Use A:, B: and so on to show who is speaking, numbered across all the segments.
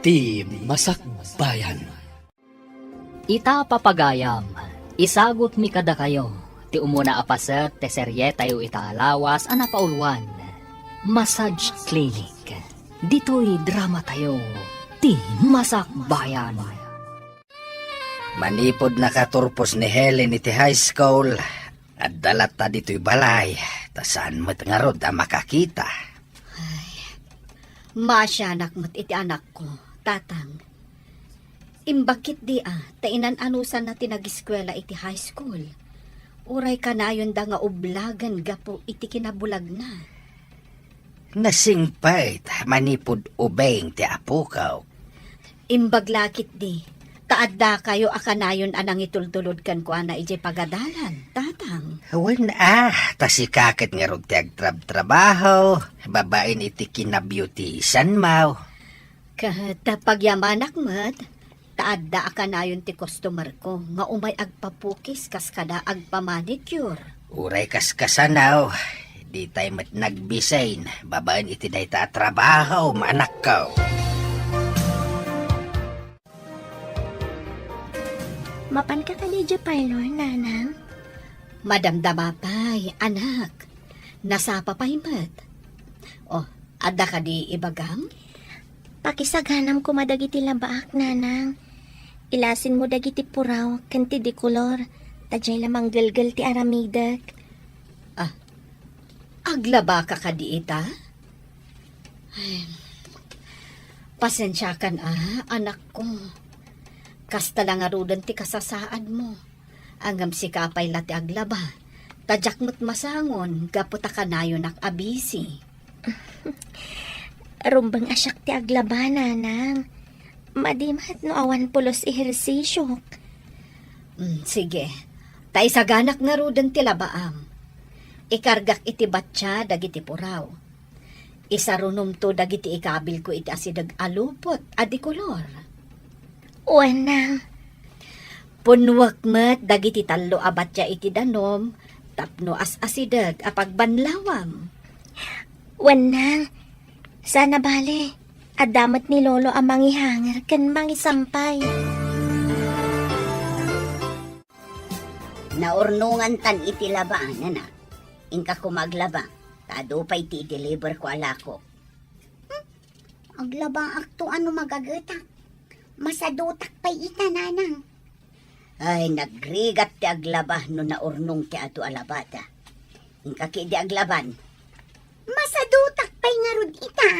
A: Ti Masakbayan.
B: Ita papagayam, isagot mi kada kayo, ti umuna apaset te serye tayo itaalawas ana paulwan. Massage Clinic, dito'y drama tayo, ti Masakbayan.
C: Manipod nakaturpos ni Helen iti high school at dalat ta dito'y balay, tasan mo't nga rod ang makakita.
D: Masyanak mo't iti anak ko, tatang. Imbakit di tainan anusan na tinag-eskwela iti high school. Uray ka na yun da nga ublagan gapo iti kinabulag na.
C: Nasingpait, manipod ubeng ti apukaw.
D: Imbaglakit di, taadda kayo akanayon anang itultulod kan ko ana iti pagadalan, tatang.
C: Wen tasikakit nga rod ti agtrab-trabaho, babain iti kinabeautisan mau.
D: Katapag yamanak taadda akanayon ti customer ko, nga umay agpapukis kas kada agpamanicure.
C: Uray kaskasanaw, di tayo mat nagbisain, babain iti dayta trabaho, maanak ka.
E: Mapan ka kanidya parlor, nanang?
D: Madamdamapay, anak. Nasapa pa himat. Oh, adda ka di ibagang?
E: Pakisaganam ko madagiti labaak, nanang. Ilasin mo dagiti puraw, kanti di kolor. Tajay lamang galgal ti aramidak.
D: Aglaba ka di ita? Ay, pasensya kan anak ko. Kasta lang arudan ti kasasaan mo. Angam si kapay lati aglaba. Tadyak mo't masangon, gaputa ka na yun abisi.
E: Rumbang asyak ti aglaba, nanang. Madimat no awan pulos ehersisyo.
D: Sige, tay saganak nga rudan ti labaam. Ikargak iti batya dagiti puraw. Isarunom to dagiti ikabil ko iti asidag alupot adi kolor.
E: Wanang.
D: Punwak met dagiti talo abatya iti danom tapno as asidag apagbanlawam.
E: Wanang. Sana bale. Adamat ni Lolo ang mangihanger kan mangisampay.
F: Naurnungan tan iti labaan, na. Ingka ko maglaba, tado pa iti deliver ko alako. Aglaba akto ano magagatak. Masadutak pa ita, nanang. Ay, nagrigat ti aglaba no naurnong ti ato alabata. Ingka ki di aglaban. Masadutak pa'y nga rod ita.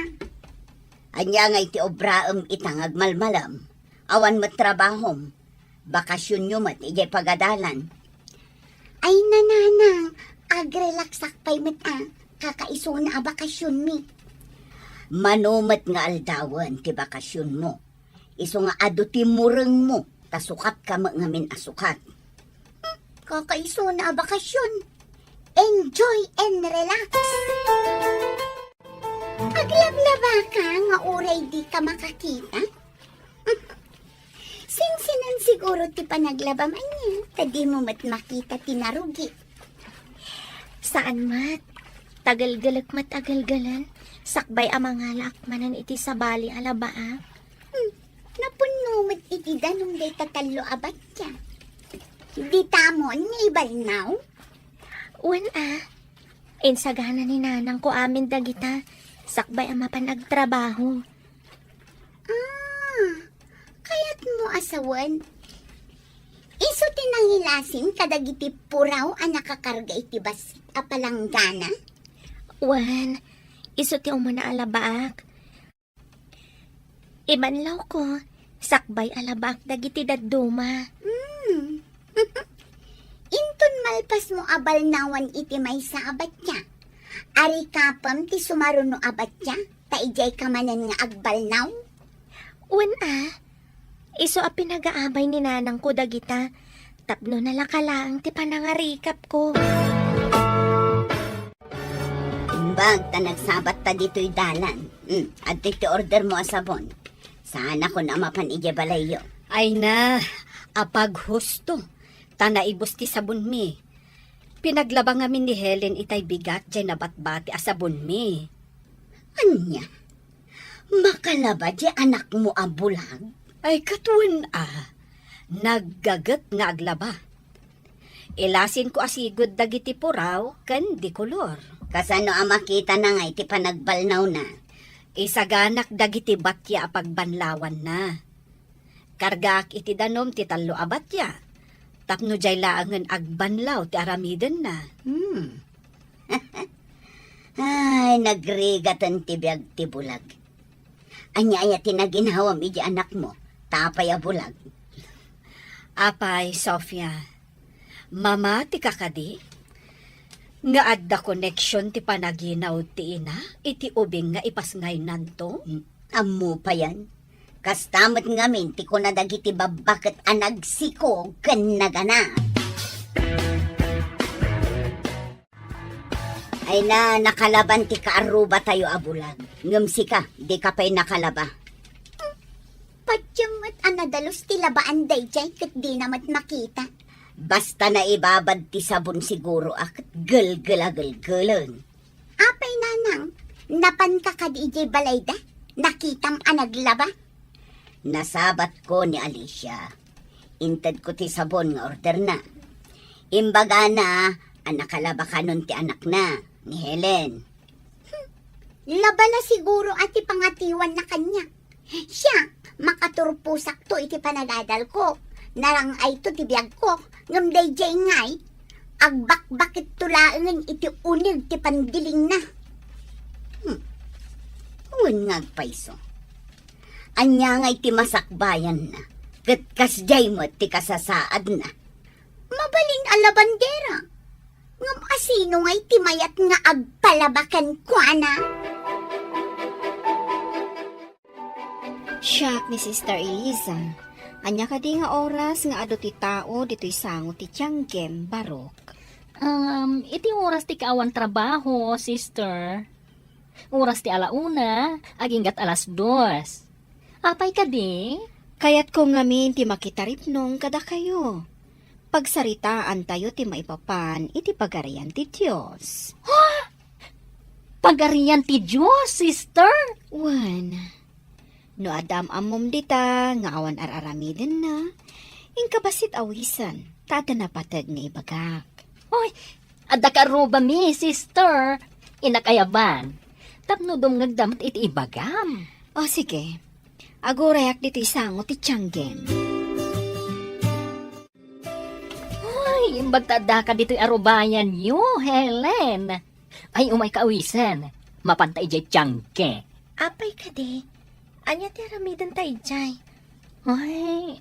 F: Anya nga iti obraem itang agmalmalam. Awan mo't trabahom. Bakasyon nyo mat ijay pagadalan. Ay nananang, agrelaksak pa'y mat kakaiso na bakasyon mi. Manumat nga aldawan ti bakasyon mo. Iso nga ado ti mureng mo, tasukat ka ngamin asukat. Kakaiso na bakasyon. Enjoy and relax. Aglablaba ka nga uray di ka makakita? Sinsinan siguro ti panaglabaman niya. Tadi mo mat makita tinarugi.
E: Saan mat? Tagal-galak mat agal-galan. Sakbay ang mga lakmanan iti sabali alabaa.
F: Napuno mat iti danong day tatalo abat siya. Di tamon nga ibalnaw?
E: Wan Insagana ni nanang ko amin dagita. Sakbay ang mapanagtrabaho.
F: Kaya't mo asawan. Iso tinangilasin kadagiti puraw ang nakakarga iti basit a palanggana?
E: Wan, iso ti umuna alabaak. Ibanlaw ko, sakbay alabaak dagiti dadduma.
F: Inton malpas mo abalnawan iti may sa abatya. Ari kapam ti sumaruno abatya, taijay kamanan nga agbalnaw.
E: Wan iso a pinagaabay ni nanang ko dagita. Tapno na lakalaang ti panangarikap ko.
F: Imbag ta nagsabat ta dito'y dalan. At ti order mo asabon. Sana ko na mapan ije balayo.
D: Ay na, apag husto. Tanaibos ti sabon mi. Pinaglabang amin ni Helen itay bigat dyan na batbati asabon mi.
F: Anya? Makalaba di anak mo ang bulag?
D: Ay katuan naggagat nga aglaba. Ilasin ko asigod dagiti puraw kan di kolor.
F: Kasano ang makita na nga iti panagbalnaw na?
D: Isaganak dagiti batya a pagbanlawan na. Kargak iti danom ti talo a batya. Tapno jay laangan agbanlaw ti aramiden na.
F: Ay, nagrigatan ti biag ti bulag. Anya tinaginhawam iti anak mo, tapay a bulag.
D: Apay, Sofia, mama ti kakadi? Nga adda connection ti panaginaw ti ina, iti ubing nga ipasngay nanto?
F: Ammo pa yan. Kastamot ngamin ti ko na dagiti babaket anagsiko ken nagana. Ay na, nakalaban ti kaaruba tayo abulag. Ngumsi ka, di ka pa'y nakalaba. Patyamot anadalos ti labaan dayjay kat di namat makita. Basta na ibabad ti sabon siguro akat gel-gel-gel-gelon. Apay nanang, napan ka ka di ijay balayda? Nakitam anaglaba? Nasabat ko ni Alicia. Inted ko ti sabon nga order na. Imbaga na, anakalaba ka nun ti anak na, ni Helen. Laba na siguro ati pangatiwan na kanya. Siya, makaturpusak to iti panagadal ko. Narang ay to ti biyag ko. Ngamday jay ngay, agbak-bakit tulaangan iti unig ti pandiling na. Unag paiso. Anya ngay ti masakbayan na. Katkas jay mo ti kasasaad na. Mabalin a labandera. Ngam asino ngay ti mayat nga agpalabakan ko ana.
G: Siyak ni Sister Eliza. Anya ka di nga oras nga ado ti tao dito'y sango ti tiyanggem barok.
B: Iti oras ti kaawan trabaho, sister. Oras ti alauna, aginggat alas 2. Apay ka di?
G: Kaya't ko ngamin ti makitaripnong kada kayo. Pagsaritaan tayo ti maipapan iti pagarian ti Diyos.
B: Pagarian ti Diyos, sister.
G: No adam amom dita nga awan araramiden na, ingkabasit awisan, tada na patag nga ibagak.
B: Hoy, adda ka roba mi, sister. Inakayaban. Tapno dumngagdamat iti ibagam.
G: O sige, agurayak dito'y sango ti tiyanggem.
B: Hoy, imbagtada ka dito'y arubayan yo, Helen. Ay, umay kaawisan. Mapantay jay tiyangke.
E: Apay ka di. Anya ti aramidan tayo jay.
B: Ay,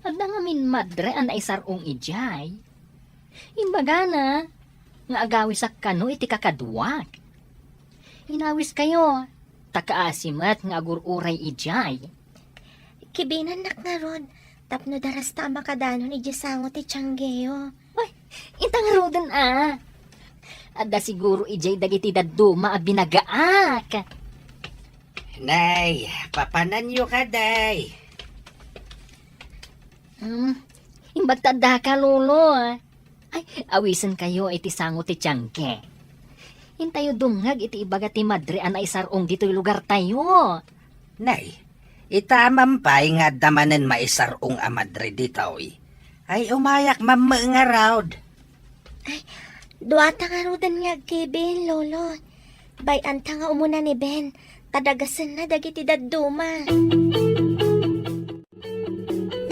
B: adda nga min madre an isarong ijay. Imbaga na, nga agawis kano iti kakaduwag. Inawis kayo, takaasimat nga agururay ijay.
E: Kibinan nak na ron. Tapno daras ta makadanon iti sango ti tiyanggeyo.
B: Ay, itang rodan Adda siguro ijay dagiti daduma a binagaak.
C: Nay, papananyo ka, day.
B: Imbagtada ka, lolo. Ay, awisan kayo iti sango ti tiyangke. Hintayo dungag iti ibaga ti madre an isarong dito'y lugar tayo.
C: Nay, itamampay nga damanen maisarong amadre dito'y. Ay umayak nga raud.
E: Duwata nga rudan nga kay Ben, lolo. Bayan ta nga umuna ni Ben. Tadagasan na dagiti daduma.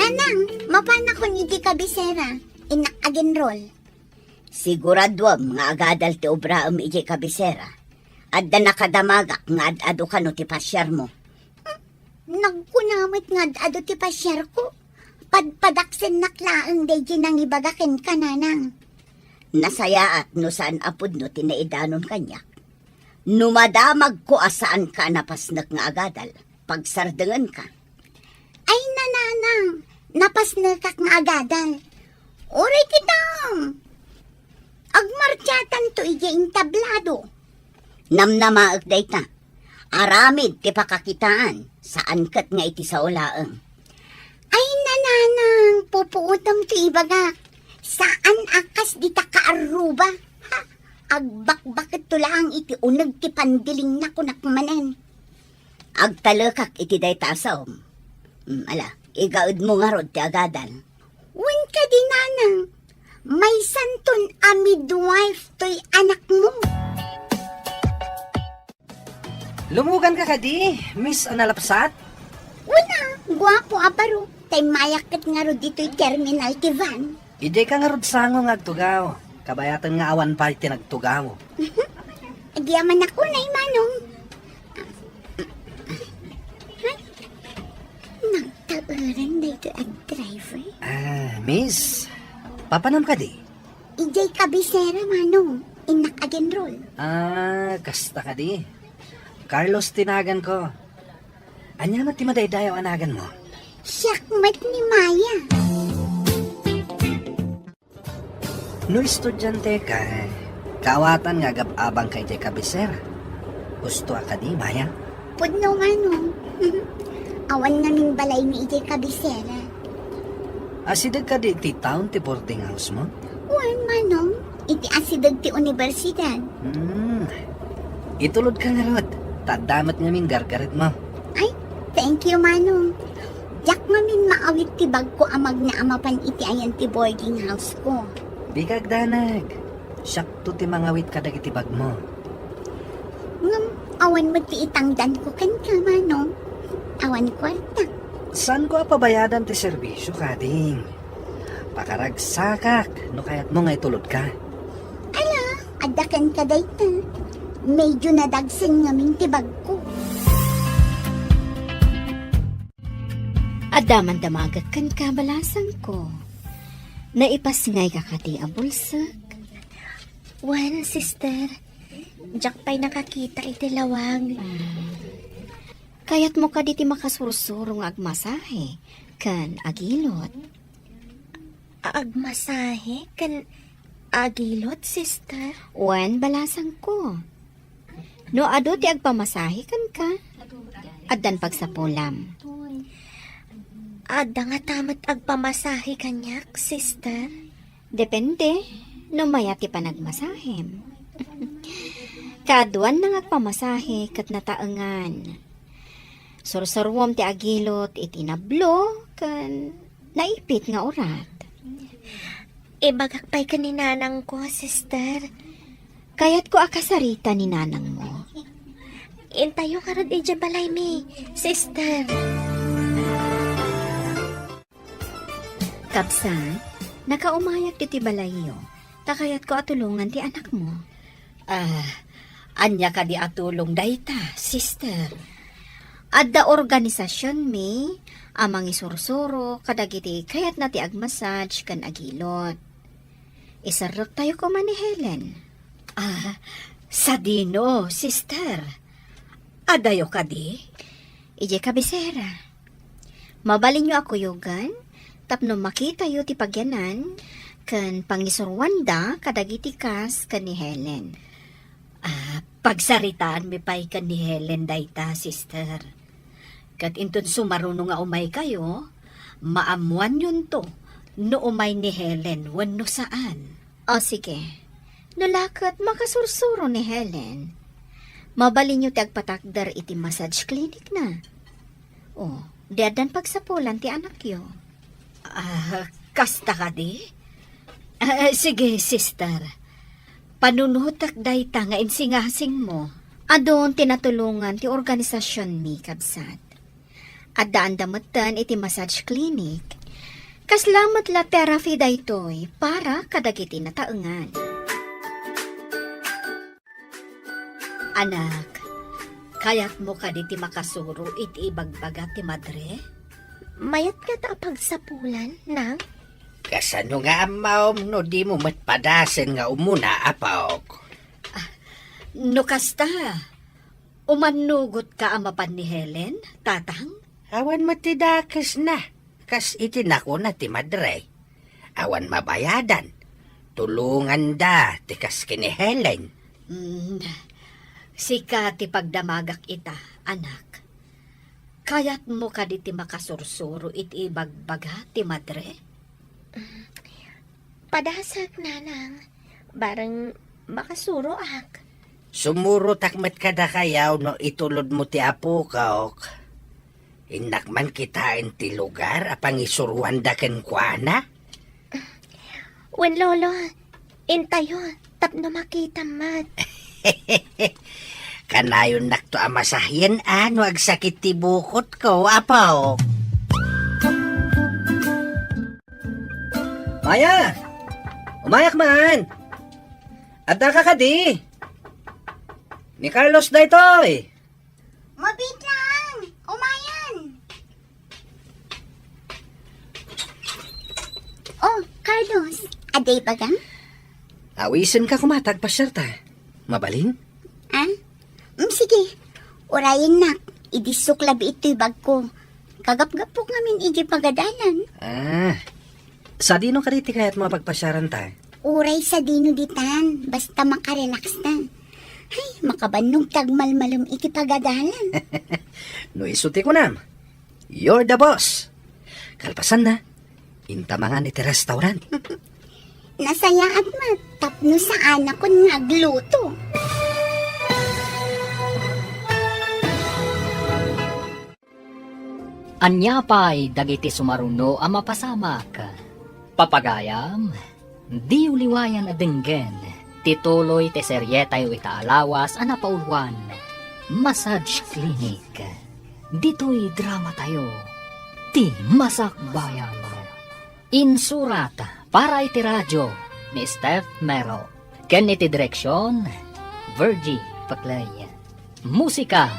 F: Nanang, mapana ko ni di kabisera. Inak agin roll. Siguraduam nga agadal ti obraam iji kabisera. Adda nakadamagak nga ad-ado ka no ti pasyar mo. Nagkunamit nga ad-ado ti pasyar ko. Padpadaksen naklaang deji nang ibagakin ka, nanang. Nasayaat no saan apod no tinaidanon kanya. Numadamag ko asaan ka napasnak nga agadal. Pagsardengan ka. Ay nananang, napasnakak nga agadal. Oray kitang. Agmartyatan to ijing tablado. Namnamaag dayta. Aramid ti pakakitaan. Saan kat nga iti sa ulaang. Ay nananang, pupuutam to ibagak. Saan akas di ta kaaruba? Agbakbakit to lang iti unag ti pandiling na kunakmanen. Agtalakak iti dayta asom. Ala, igaud mo nga rod ti agadan. Wen ka di nanang, may santon a midwife to'y anak mo.
C: Lumugan ka kadi, Miss Analapsat?
F: Una, guwapo aparo. Tay mayakit nga rod dito'y terminal ti van.
C: Ije ka nga rod sango nga agtugaw. Kabayatan nga awan pa iti nagtugaw.
F: Agiyaman ako na manong. Nagtauran na ito ang driver.
C: Miss, papanam ka di?
F: Ijay kabisera manong. Inak again roll.
C: Kasta ka di. Carlos tinagan ko. Anya mat ti madaydayaw anagan mo?
F: Siyakmat ni Maya.
C: No estudyante ka, kawatan nga gab-abang kay jay kabisera. Gusto ka di, Maya?
F: Pudno manong. Awan namin balay ni ijay kabisera.
C: Asidag ka di ti town ti boarding house mo?
F: Wan manong. Iti asidag ti universidad.
C: Itulod ka nga rod. Tadamat ngamin gargaret mo.
F: Ay, thank you manong. Jak mamin maawit ti bag ko amag na amapan iti ayan ti boarding house ko.
C: Bigag danag. Sakto ti mangawit ka dagiti bag mo.
F: Ngam, awan mo ti itangdan ko kan ka manong. Awan kwarta.
C: Saan ko pabayadan ti serbisyo kading? Pakaragsakak, no kayat mo nga itulod ka.
F: Ala, adakan ka dayta. Medyo nadagsan ngamin ti bag ko.
G: Adaman damagat kan kabalasan ko. Naipasngay ka kati ang bulsak.
E: Wan, sister. Diyak pa'y nakakita iti lawag.
G: Kayat mo ka diti makasursurong agmasahe, kan agilot.
E: Agmasahe kan agilot, sister.
G: Wen balasan ko. No ado ti agpamasahe kan ka. Addan pagsapulam.
E: Ada nga tamat agpamasahe kanyak, sister.
G: Depende. No maya ti panagmasahem. Kaduan nang agpamasahe kat nataengan. Sursurwom ti agilot iti nablo kan naipit nga orat.
E: Ibagak pa'y kaninanang ko, sister.
G: Kayat ko akasarita ni nanang mo.
E: Intayo ka rod ija balay mi, sister.
G: Kapsan, nakaumayak ti balayo. Takayat ko atulungan ti anak mo.
D: Anya ka di atulong dayta, sister.
G: Adda organisasyon mi, amang isursuro, kadagiti kayat na ti agmassage kan agilot. Isarot tayo ko man ni Helen.
D: Sa dino, sister. Adayo ka di?
G: Ije kabisera. Mabalin nyo ako yugan, tapno makita yu ti pagyanan, kan pangisurwanda kadagiti kas kan ni Helen.
D: Pagsaritaan mi pa'y ka ni Helen dayta, sister. Kat inton sumaruno nga umay kayo, maamuan yun to, no umay ni Helen, wano saan.
G: O sige, nulakat makasursuro ni Helen. Mabalin nyo ti agpatakdar iti massage clinic na. O, deadan pagsapulan ti anak yo.
D: Kasta ka di? Sige, sister. Panunutak dayta nga insingasing mo.
G: Adon tinatulungan ti organisasyon mi kabsat. Adaan damatan iti massage clinic. Kaslamat la therapy daytoy para kadagiti nataengan.
D: Anak, kayat mo ka di ti makasuro iti ibagbaga ti madre?
E: Mayat ka ta pagsapulan, nang?
C: Kasano nga amaw no di mo matpadasen nga umuna apawk.
D: No kasta, umanugot ka amapan ni Helen, tatang?
C: Awan matidakas na. Kas itinako na ti madre. Awan mabayadan. Tulungan da ti kas kini Helen.
D: Sika ti pagdamagak ita, anak. Kayat mo ka di ti makasursuro iti ibagbaga ti madre?
E: Padasag, nanang. Barang makasuro ak.
C: Sumuro takmet kada kayaw no itulod mo ti apo ka ok. Inakman kitain ti lugar apang isuruan da ken kuana.
E: Wen lolo, intayo, tapno makita mat.
C: Kanayon nakto amasahyan ano agsakit ti bukot ko, apaw.
H: Maya! Umayak man! Adda ka kadi! Ni Carlos da ito eh!
F: Mabit lang! Umayan! Oh, Carlos. Aday bagang?
H: Awisin ka kumatag pa siya ta. Mabalin?
F: Ha? Sige. Urayin nak. Idisok labi ito'y bag ko. Kagap-gapok namin iji pagadalan.
H: Sa dino ka riti kaya't mapagpasyaran ta?
F: Uray sa dino ditan. Basta makarelax na. Ay, makabanong tagmalmalom iti pagadalan.
H: No isuti ko nam. You're the boss. Kalpasan na. Intamangan iti restaurant.
F: Nasaya at matapno sa anak ko nagluto.
B: Anyapay dagiti sumaruno ang mapasamak. Papagayam, di uliwayan a denggen, tituloy te seryetay o itaalawas a napaulwan. Massage Clinic. Dito'y drama tayo. Ti Masakbayan. Insurat para iti radyo ni Steph Mero. Ken iti direksyon, Virgie Paclay. Musika,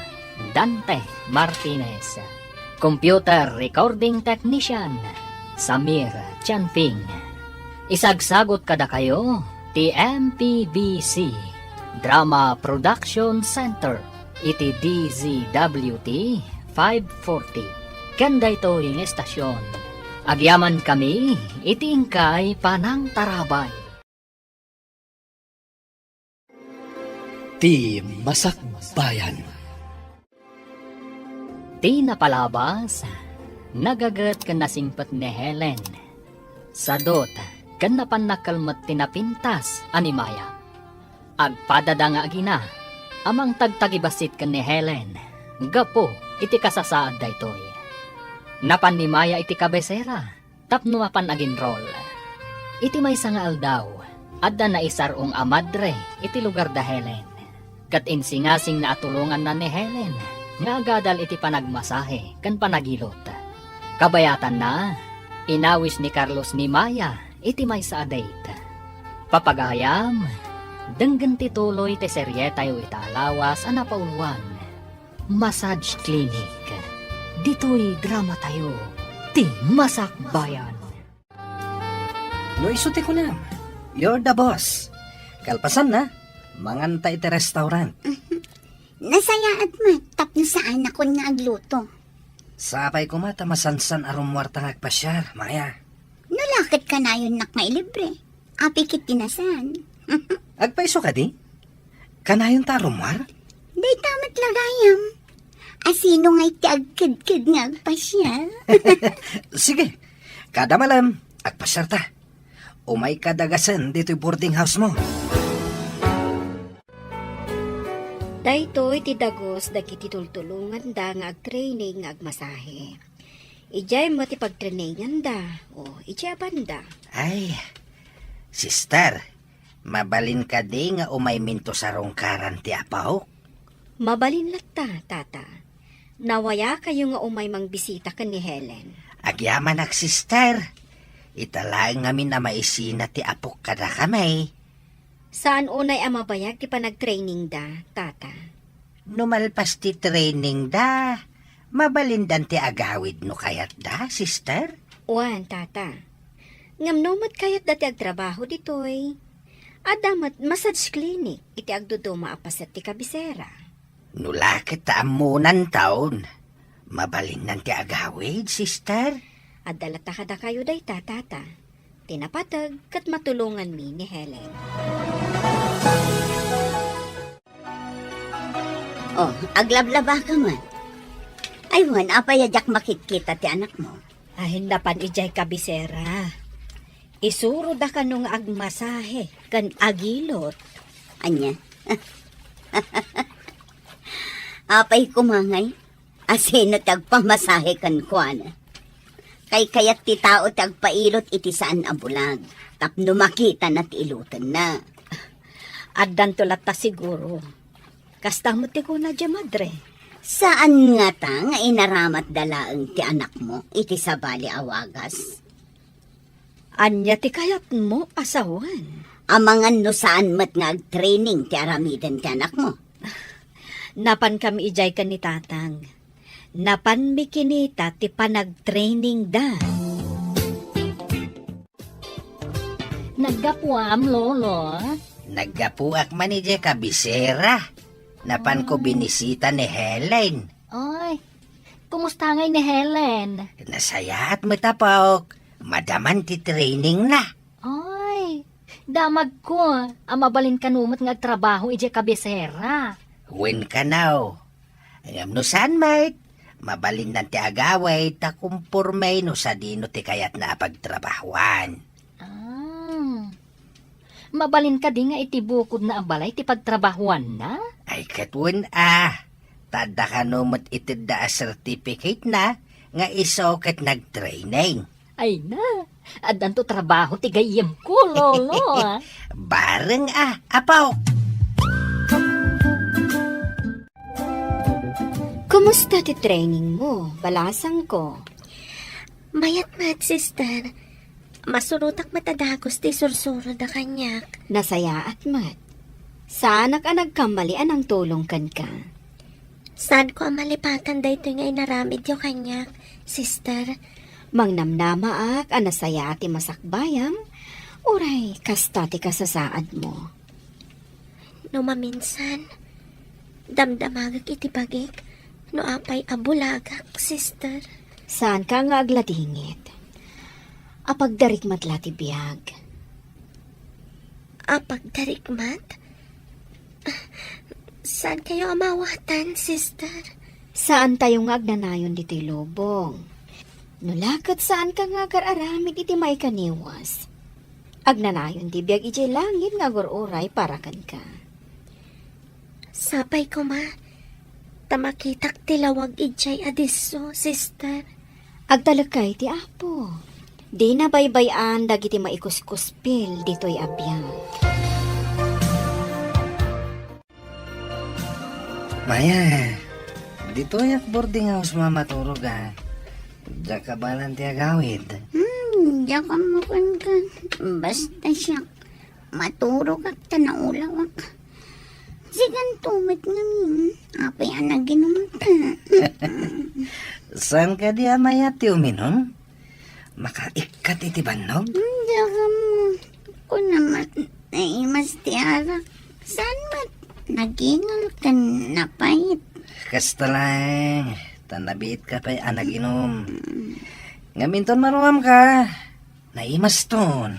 B: Dante Martinez. Computer Recording Technician, Samir Chanping. Isagsagot kada kayo, ti MPBC, Drama Production Center, iti DZWT 540. Kanda ito yung estasyon. Agyaman kami, iti ingkay Panang Tarabay.
A: Ti Masakbayan.
B: Ti napalabas, nagagat kan nasingpat ni Helen. Sadot, kan napanakalmat tinapintas animaya. Agpadada nga agina, amang tagtagibasit kan ni Helen. Gapo, iti kasasaad da ito'y. Napanimaya iti kabesera, tapno mapan agin roll. Iti may nga aldaw, adda na isarong amadre, iti lugar da Helen. Kat insingasing na atulungan na ni Helen, nga agadal iti panagmasahe, kan panagilot. Kabayatan na, inawis ni Carlos ni Maya, iti may sa date. Papagayam, denggan tituloy te seryetayo italawas anapaulwan. Massage Clinic. Dito'y drama tayo. Ti Masakbayan.
H: No isuti ko nam. You're the boss. Kalpasan na. Manganta iti restaurant.
F: Nasaya at matapno sa anak ko nagluto.
H: Sapay ko mata masansan arumwarta ngagpasyar, Maya.
F: Nulakit ka na yun nak mailibre. Apikit tinasan.
H: Agpaiso ka di? Kanayon ta arumwar?
F: Day tamat lagayam. Asino nga'y ti agkid-kid nga agpasya?
H: Sige. Kada malam, agpasyar ta. Umay kadagasan dito'y boarding house mo.
D: Daytoy ti dagos dagiti tultulungan da nga ag-training nga agmasahe. Ijay mo ti pag-trainingan da o ijay banda.
C: Ay, sister, mabalin ka di nga umay minto sa rongkaran ti apaw?
D: Mabalin latta, tata. Nawaya kayo nga umay mang bisita ka ni Helen.
C: Agyaman ak sister, italaang ngamin na maisina ti apok kada kamay.
D: Saan unay ang mabayag ti panag-training da, tata?
C: Numalpas ti training da, mabalindan ti agawid no kayat da, sister?
D: Uwan, tata. Ngamnomot kayat dati agtrabaho ditoy. Adamat massage clinic, iti agduduma apasat ti kabisera.
C: Nulakit ta amunan taon. Mabalindan ti agawid, sister?
D: Adalata kada kayo day tata. Tinapatag kat matulungan mi ni Helen.
F: Oh, aglablaba ka man. Aywan, apayadyak makikita ti anak mo.
D: Ahindapan ijay kabisera. Isuro da ka nung agmasahe, kan agilot.
F: Anya? Apay kumangay, asino tagpamasahe kan kuana. Kay kaya't ti tao tagpailot iti saan abulag. Tapno makita na ti ilutan na.
D: Addan tulat ta siguro. Kasta mo ti ko na dya, madre.
F: Saan nga ta nga inaramat dalaang ti anak mo iti sabali awagas?
D: Anya ti kayat mo, asawan.
F: Amangan no saan mat nga ag-training ti aramidan ti anak mo.
D: Napan kami ijay ka ni tatang. Napan mi kinita ti panag-training da.
B: Naggapuam, lolo.
C: Naggapuak man ije kabisera. Napan ko binisita ni Helen.
B: Ay, kumusta ngay ni Helen?
C: Nasaya at matapok. Madaman ti training na.
B: Ay, damag ko. Mabalin kanumot nga trabaho ije kabisera.
C: Win ka now. Ngam no saan mate? Mabalin na ti agaway takumpurmay no sa dino ti kayat na pagtrabahuan.
B: Mabalin ka di nga iti bukod na abalay ti pagtrabahuan na?
C: Ay katwin ah. Tada ka numot itid da certificate na nga iso kat nag-training.
B: Ay na, adan to trabaho ti gayem ko, lolo.
C: Bareng apaw.
G: Kumusta ti training mo? Balasang ko.
E: Mayat mat, sister. Masurutak matadagos ti sursuro da kanyak.
G: Nasaya at mat. Saan ka nagkamalian ang tulong kan ka?
E: Saan ko ang malipatan da ito nga inaramid yung kanyak, sister?
G: Mangnamnama ak anasaya ti masakbayam, uray kasta ti kasasaad mo.
E: No maminsan, damdamagag iti bagik, no apay abulagak, sister.
G: Saan ka nga agladingit? Apagdarikmat lati biyag.
E: Apagdarikmat? Saan kayo amawatan, sister?
G: Saan tayo nga agnanayon dito'y lobong? Nulakat saan ka nga kararamid iti may kaniwas? Agnanayon di biyag iti langit nga gururay para kan ka.
E: Sapay ko ma, tamakitak tilawag ijay adiso, sister.
G: Agtalakay ti apo. Di na baybayan dagiti maikuskuspil dito'y abiyag.
H: Maya, dito yak boarding house mamatulog ah. Diyan ka ba lang ti agawid?
F: Diyan ka mo ka. Basta siya. Maturog at tanaulawak. Sigan tumit namin. Apay ang naginumta.
H: Saan ka di amaya ti uminom? Makaikat iti banog?
F: Diyan ka mo. Kung naman ay mas tiarak. Saan mat? Nagingal ka napait.
H: Kasta lang. Tanabit ka pa'y anag-inom. Ngaminton maruam ka. Naimas ton.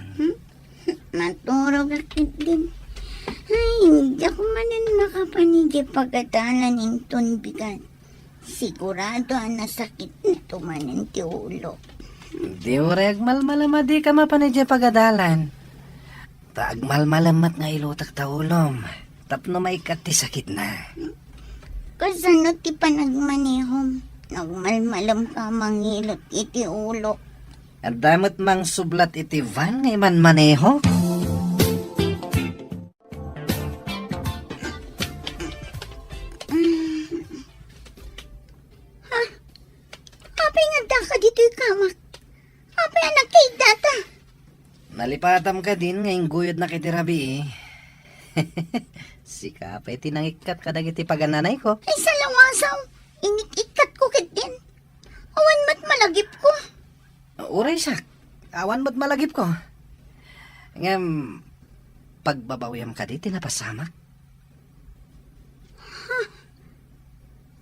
F: Maturog akit din. Ay, hindi ako manin makapanigi pagkatalan ng tunbigan. Sigurado ang nasakit nito manin ti ulo.
H: Di ureg malmalama di ka mapanidya pagadalan. Taag malmalamat nga ilutak taulom. Tapno may kati sakit na.
F: Kasano ti panagmanihom? Nagmalmalam ka mangilot iti ulo.
H: At damot mang sublat iti van ngay man maneho.
F: Apay nga da ka dito'y kamak. Apay anak kay data.
H: Nalipatam ka din ngayong guyod na kitirabi eh. Si Kapay tinangikat ka dagiti pagananay ko.
F: Ay salawasaw. Inikikat ko kit din. Awan mat malagip ko.
H: Uray sak, awan mo't malagip ko. Ngam, pagbabawyam ka di, tinapasamak.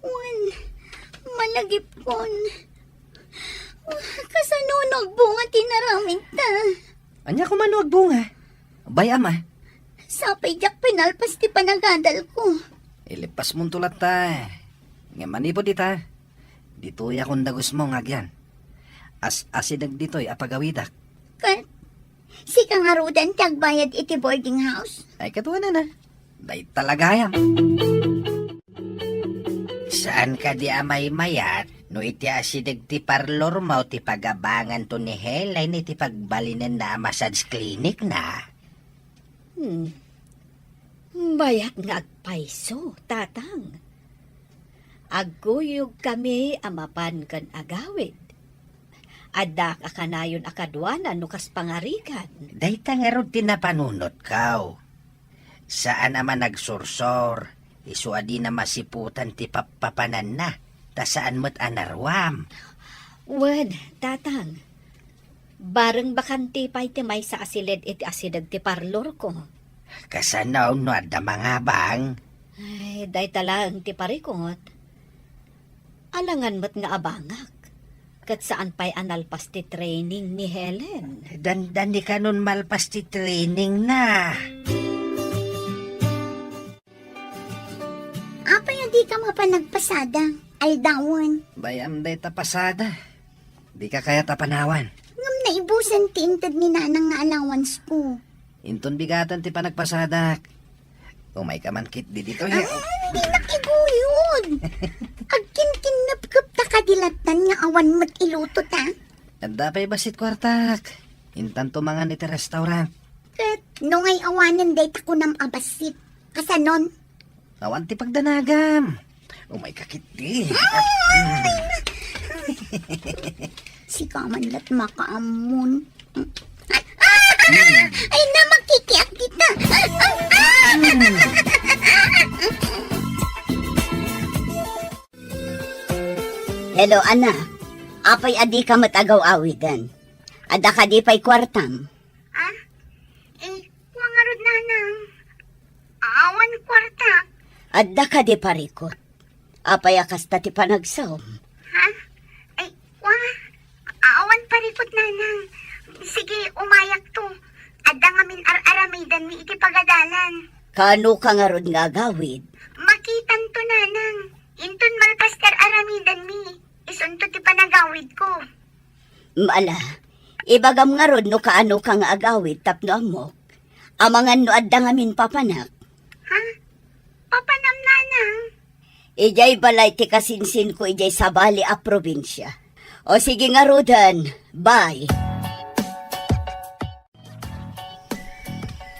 F: Wan, malagip kon. Kasanunog bunga tinaramig ta.
H: Anya ko manuag bunga. Bayam ah.
F: Sapay jak pinalpas ti panagadal ko.
H: Ilipas mong tulat ta. Ngam manipod dita. Dito'y akong dagos mo ngagyan. Asidag dito'y apagawidak.
F: Kan, si kangarudan tagbayad iti boarding house.
H: Ay katuwa na na. Day talaga yan.
C: Saan ka di amay mayat? No iti asidag ti parlor mo ti pagabangan to ni Helen iti pagbalinan na massage clinic na.
D: Bayat nga agpaiso, tatang. Aguyog kami amapan kan agawid. Adda ka kanayon akadwana no kas pangarikan.
C: Day tangarod ti napanunot kaw. Saan naman nagsursor? Isuadi na masiputan ti papapanan na. Ta saan mo't anarwam?
D: Wen, tatang. Bareng bakanti pa iti may sa asilid iti asidag ti parlor ko.
C: Kasanaw no adda mga bang?
D: Ay, day talang ti parikot. Alangan mo't nga abangak. Kat saan pa'y analpas ti training ni Helen.
C: Dandan di ka nun malpas ti training na.
F: Apay di ka mapanagpasada. Aldawon.
H: Bayam day tapasada. Di ka kaya tapanawan.
F: Ngam na ibusan ti intad ni nanang nga allowance ko.
H: Inton bigatan ti panagpasadak. Umay ka man kit di dito.
F: Di nakiguyod. Agkin-kinapkap ta kadilatan nga awan mo't iluto ta.
H: Anda pa'y basit kwartak. Intan tumangan iti restaurant.
F: Kat no ngay awanan day ta ko nam abasit. Kasanon.
H: Awan ti pagdanagam. Umay ka kit di.
F: Si kamanlat makaamon. Ay na makikiak kita. Hello, Ana. Apay adi ka matagaw awidan. Ada ka di pa'y kwartam. Wangarod nanang. Awan kwarta. Ada ka di parikot. Apay akas ta ti panagsaw.
I: Awan parikot nanang. Sige, umayak to. Adda nga min aramidan mi iti pagadalan.
F: Kano ka nga rod nga gawid?
I: Makitan to nanang. Intun malpaster aramidan mi. Isunto ti panagawid ko.
F: Mala, ibagam nga rod no kaano ka nga agawid tapno amok. Amangan no adda nga min papanak.
I: Papanam nanang.
F: Ijay balay ti kasinsin ko ijay sa bali a probinsya. O sige nga rodan, bye.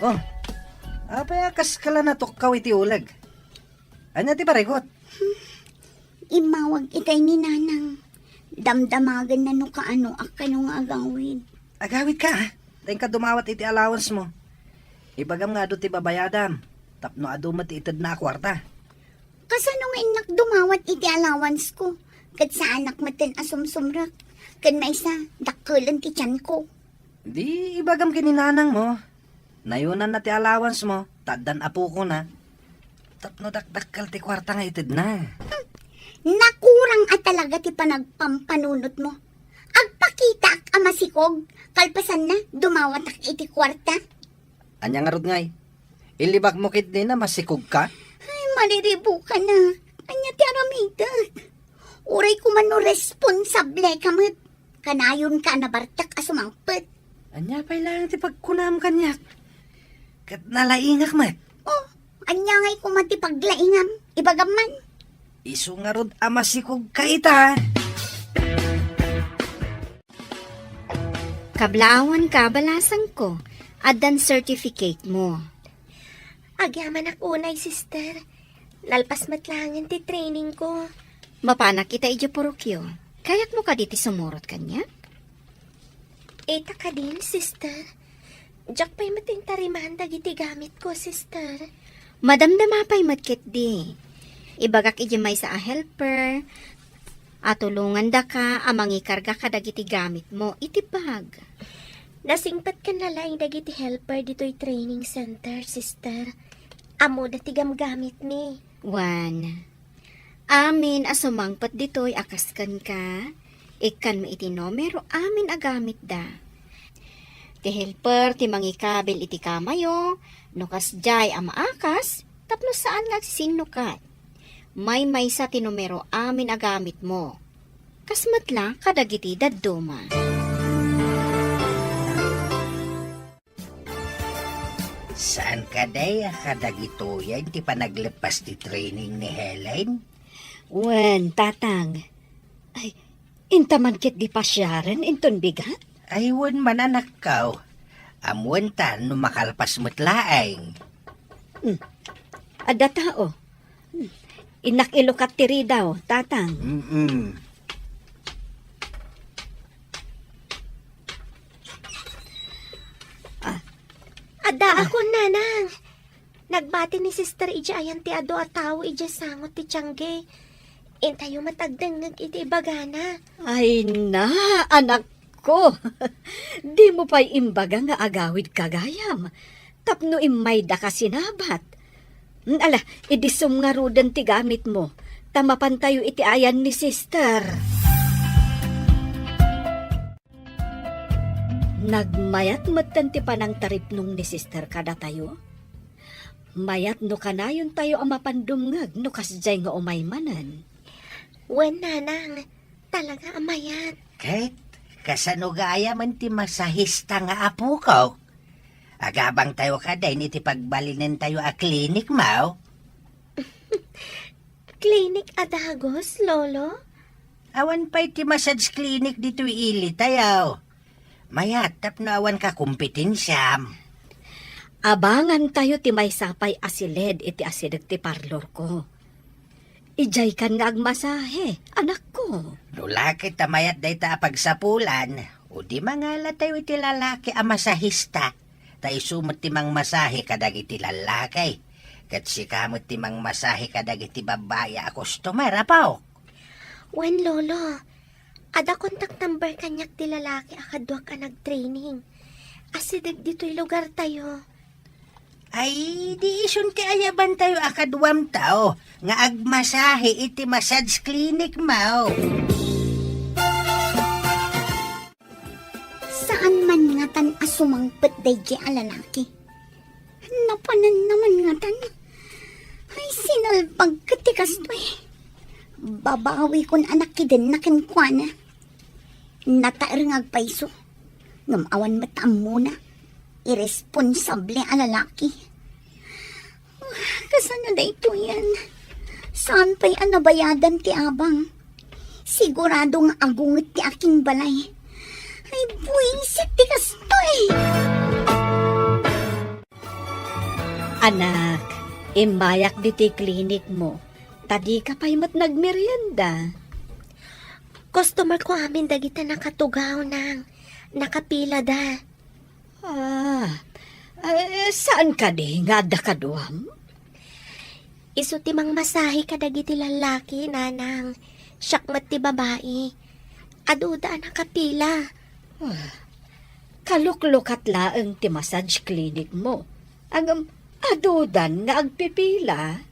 H: Oh, apay akas kala na tukkaw iti ulag. Anya ti parikot?
F: Imawag itay ni nanang. Damdamagan na no kaano akano nga agawid.
H: Agawid ka ha? Tayong ka dumawat iti allowance mo. Ibagam nga do ti babayadam. Tapno ado mo ti itad na kwarta.
F: Kasano nga inak dumawat iti allowance ko? Kad sa anak matin asumsumrak. Kad may isa, dakkulan ti tiyan ko.
H: Di ibagam kininanang mo. Nayunan na ti allowance mo. Taddan apo ko na. Tapno dakdakkal ti kwarta nga itad na.
F: Nakurang at talaga ti panagpampanunot mo. Agpakita ak amasikog. Kalpasan na, dumawat ak iti kwarta.
H: Anya nga rod ngay. Ilibak mo kit din na masikog ka.
F: Ay, maliribo ka na. Anya ti aramida. Uray ko man no responsable ka mat. Kanayon ka na bartak asumangpet.
H: Anya pa'y lang ti pagkunam kanyak. Kat nalaingak mat.
F: Oh, anya ngay ko mati paglaingam. Ibagam man.
H: Isu nga rod amasikog ka ita.
G: Kablawan ka, balasan ko. Adan certificate mo.
E: Agyaman ako unay, sister. Lalpas matlangan ti training ko.
G: Mapanak kita ija porokyo. Kayak mo ka diti sumurot kanya?
E: Eta ka din, sister. Diyak pa'y matintariman dagiti gamit ko, sister.
G: Madamdama pa'y matkit di. Ibagak ija may sa a helper. Atulungan da ka, amangi karga ka dagiti gamit mo. Itibag.
E: Nasingpat ka na lang dagiti helper dito'y training center, sister. Amo dati gamgamit mi.
G: Wan. Amin asumangpat dito'y akaskan ka. Ikan mo iti numero amin agamit da. Ti helper ti mangikabil iti kamayo. Nukas jay amaakas. Tapno saan nga sinukat. May sa ti numero amin agamit mo. Kasmatla kadagiti dadduma.
C: Saan ka day kadagito yan? Di pa naglepas ti training ni Helen?
D: Wen, tatang. Ay, intaman kit di pa siyaran, inton bigat?
C: Aywan man anak kaw. Amuan ta no makalpas mo't laeng.
D: Ada tao. Inak-ilukat tiri daw, tatang.
E: Ada ako, nanang. Nagbati ni Sister Ija ayan ti ado at tao ija sangot ti Tiangge. Intayo matagdangag iti ibagana.
D: Ay na, anak ko. Di mo pa'y imbaga nga agawid kagayam. Tapno imay da ka sinabat. Ala, idisum nga rudan ti gamit mo. Tamapan tayo iti ayan ni sister. Nagmayat matan ti panang taripnong ni sister kada tayo. Mayat no kanayon tayo ang mapandumngag no kasjay nga umaymanan.
E: Wen, nanang. Talaga amayat.
C: Kahit kasanugaya man ti masahista nga apo ko. Agabang tayo ka day iti pagbalinin tayo a klinik mau.
E: Klinik adagos, lolo?
C: Awan pa iti massage clinic dito ili tayo. Mayat tapno awan ka kumpetensyam.
D: Abangan tayo ti may sapay asiled iti asideg ti parlor ko. Ijay kan nga agmasahe, anak ko.
C: Lulaki tamayat day ta pagsapulan. O di mangala tayo iti lalaki a masahista. Tayo sumot ti mang masahe kadag iti lalaki. Kat si kamot ti mang masahe kadag iti babaya a customer apaw.
E: Wen, lolo. Ada contact number kanyak ti lalaki akadwa ka nag-training. Asidag dito'y lugar tayo.
C: Ay, di isun ti ayaban tayo akadwam tao. Nga agmasahe iti massage clinic mau.
F: Saan man nga tan asumangpet day di alalaki? Napanan naman nga tan. Ay, sinalpag katikas to eh. Babawi kon anak kiden na kinkwana. Natairngag paiso. Ngamawan matam muna. Irresponsable alalaki. Kasano na ito yan? Saan pa'y anabayadan ti abang? Sigurado nga agungit ti aking balay. Ay, buwisit ti kastoy.
D: Anak, imbayak di ti klinik mo. Tadi ka pa'y mat nagmerienda.
E: Customer ko amin dagita nakatugaw nang. Nakapila da.
D: Saan ka di nga da kaduam?
E: Isu ti mang masahe ka dagiti lalaki, nanang. Syakmat ti babae. Aduda nakapila.
D: Kaluklukat laeng ti massage clinic mo. Ang adudan nga agpipila.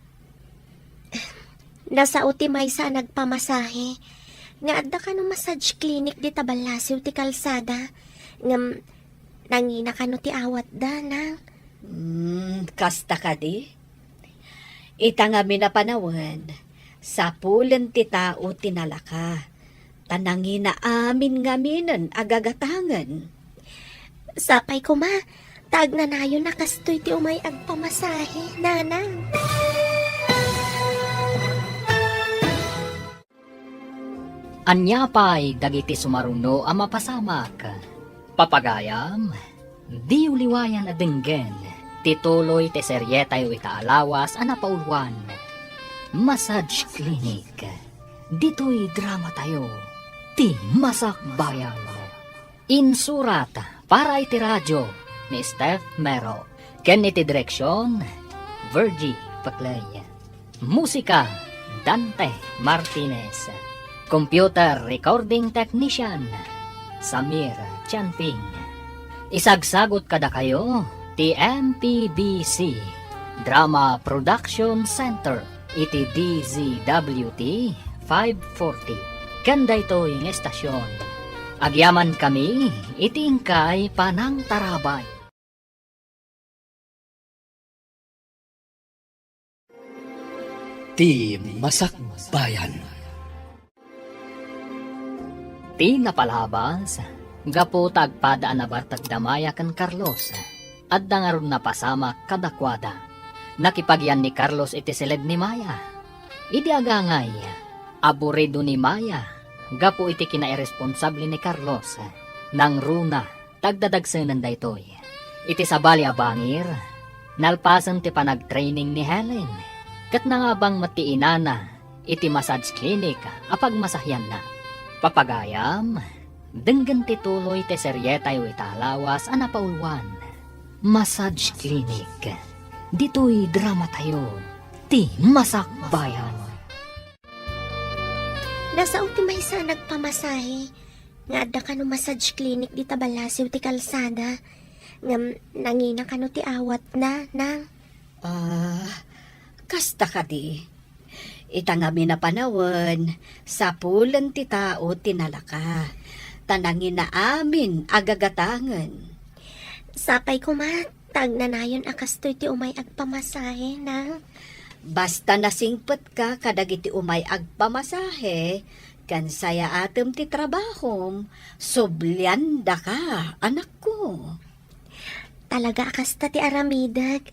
E: Nasa uti may sa nagpamasahe. Nga adda ka no massage clinic di tabalasiw ti kalsada. Ngam nangina ka no ti awat da, nang.
D: Kasta ka di? Ita nga minapanawan, sa pulen ti tao tinalaka. Tanangina amin nga minan agagatangan.
E: Sapay ko ma, tag na nayo nakastoy ti umay agpamasahe, nanang.
B: Anyapay dagiti sumaruno ang mapasamak. Papagayam, di uliwayan adenggen, tituloy te serye tayo itaalawas anapaulwan. Massage Clinic, dito'y drama tayo, ti masakbayan. Insurat para iti radyo ni Steph Mero, ken iti direksyon, Virgie Paclay. Musika, Dante Martinez. Computer Recording Technician, Samir Chanping. Isagsagot kada kayo, ti MPBC Drama Production Center, iti DZWT 540. Kanda ito yung estasyon. Agyaman kami, iti ingkay Panang Tarabay.
A: Ti Masakbayan.
B: Ti napalabas, gapo tagpada anabartag damaya kan Carlos. Adda nga ron napasama kadakwada. Nakipagyan ni Carlos iti silid ni Maya. Idi agangay, aburido ni Maya. Gapo iti kinairesponsable ni Carlos. Nang runa, tagdadagsanan da itoy. Iti sabali abangir, nalpasan ti panag-training ni Helen. Kat na nga bang matiinana, iti massage clinic, apag masahyan na. Papagayam, denggan ti tuloy ti seryetay italawas anapaulwan. Massage clinic. Dito'y drama tayo. Ti Masakbayan.
E: Nasa utimay sa nagpamasahe. Nga adda ka no massage clinic di tabalasiw ti kalsada. Nga nangina ka no ti awat na, nang.
D: Kasta ka di. Ita nga minapanawan, sa pulan ti tao tinalaka. Tanangin na amin agagatangan.
E: Sapay ko ma, tagnanayon akastoy ti umay agpamasahe, nang.
D: Basta nasingpet ka kadagiti umay agpamasahe, kan saya atem ti trabahom, sublianda ka, anak ko.
E: Talaga akasta ti aramidag.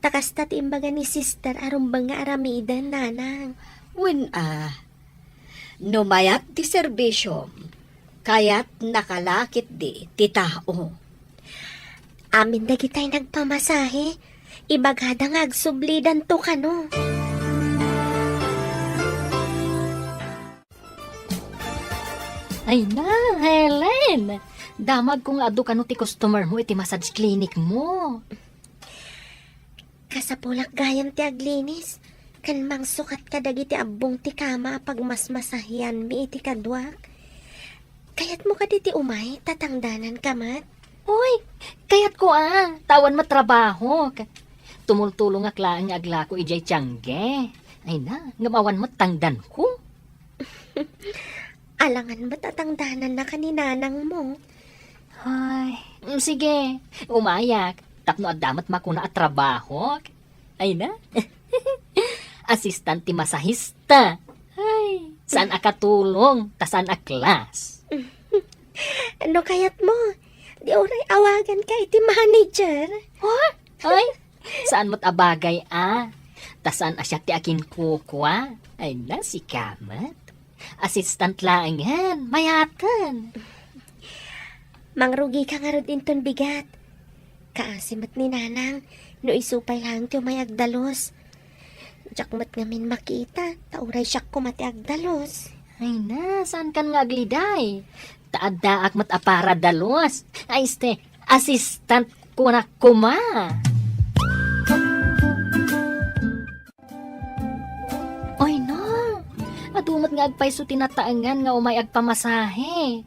E: Takasta ti imbaga ni sister arumbang nga aramidan, nanang.
D: Numayat ti serbisyo, kayat nakalakit di ti tao.
E: Amin dagitay nagpamasahe. Ibagada nga agsublidan to kano.
B: Ay na, Helen! Damag kung adu ka no ti customer mo iti massage clinic mo.
E: Kasapulak gayam ti aglinis. Kan mang sukat ka dagiti abong ti kama pag mas masahyan mi iti kadwak. Kayat mo ka diti umay, tatangdanan ka mat.
B: Uy, kayat ko tawan matrabaho. Tumultulong aklaan nga agla ko ijay tiyangge. Ay na, ngamawan mo tangdan ko.
E: Alangan ba tatangdanan na kaninanang mo?
B: Ay, sige, umayak. Tapno at damat makuna at trabaho. Ay na, assistant ti masahista. Ay, saan akatulong, ta saan aklas.
E: Ano kayat mo? Di oray awagan ka iti manager.
B: Ay, saan mo't abagay ta saan asya ti akin kukwa. Ay na, si Kamat. Assistant lang yan, mayatan.
E: Mangrugi ka nga rin inton bigat. Kaasimat ni nanang, no isupay lang ti umay agdalos. Jakmat ngamin makita, tauray siyak kumati agdalos.
B: Ay na, saan kan nga agliday? Taaddaak mat apara dalos. Ay este, assistant ko na kuma. Ay na, adumat nga agpayso tinataangan nga umay agpamasahe.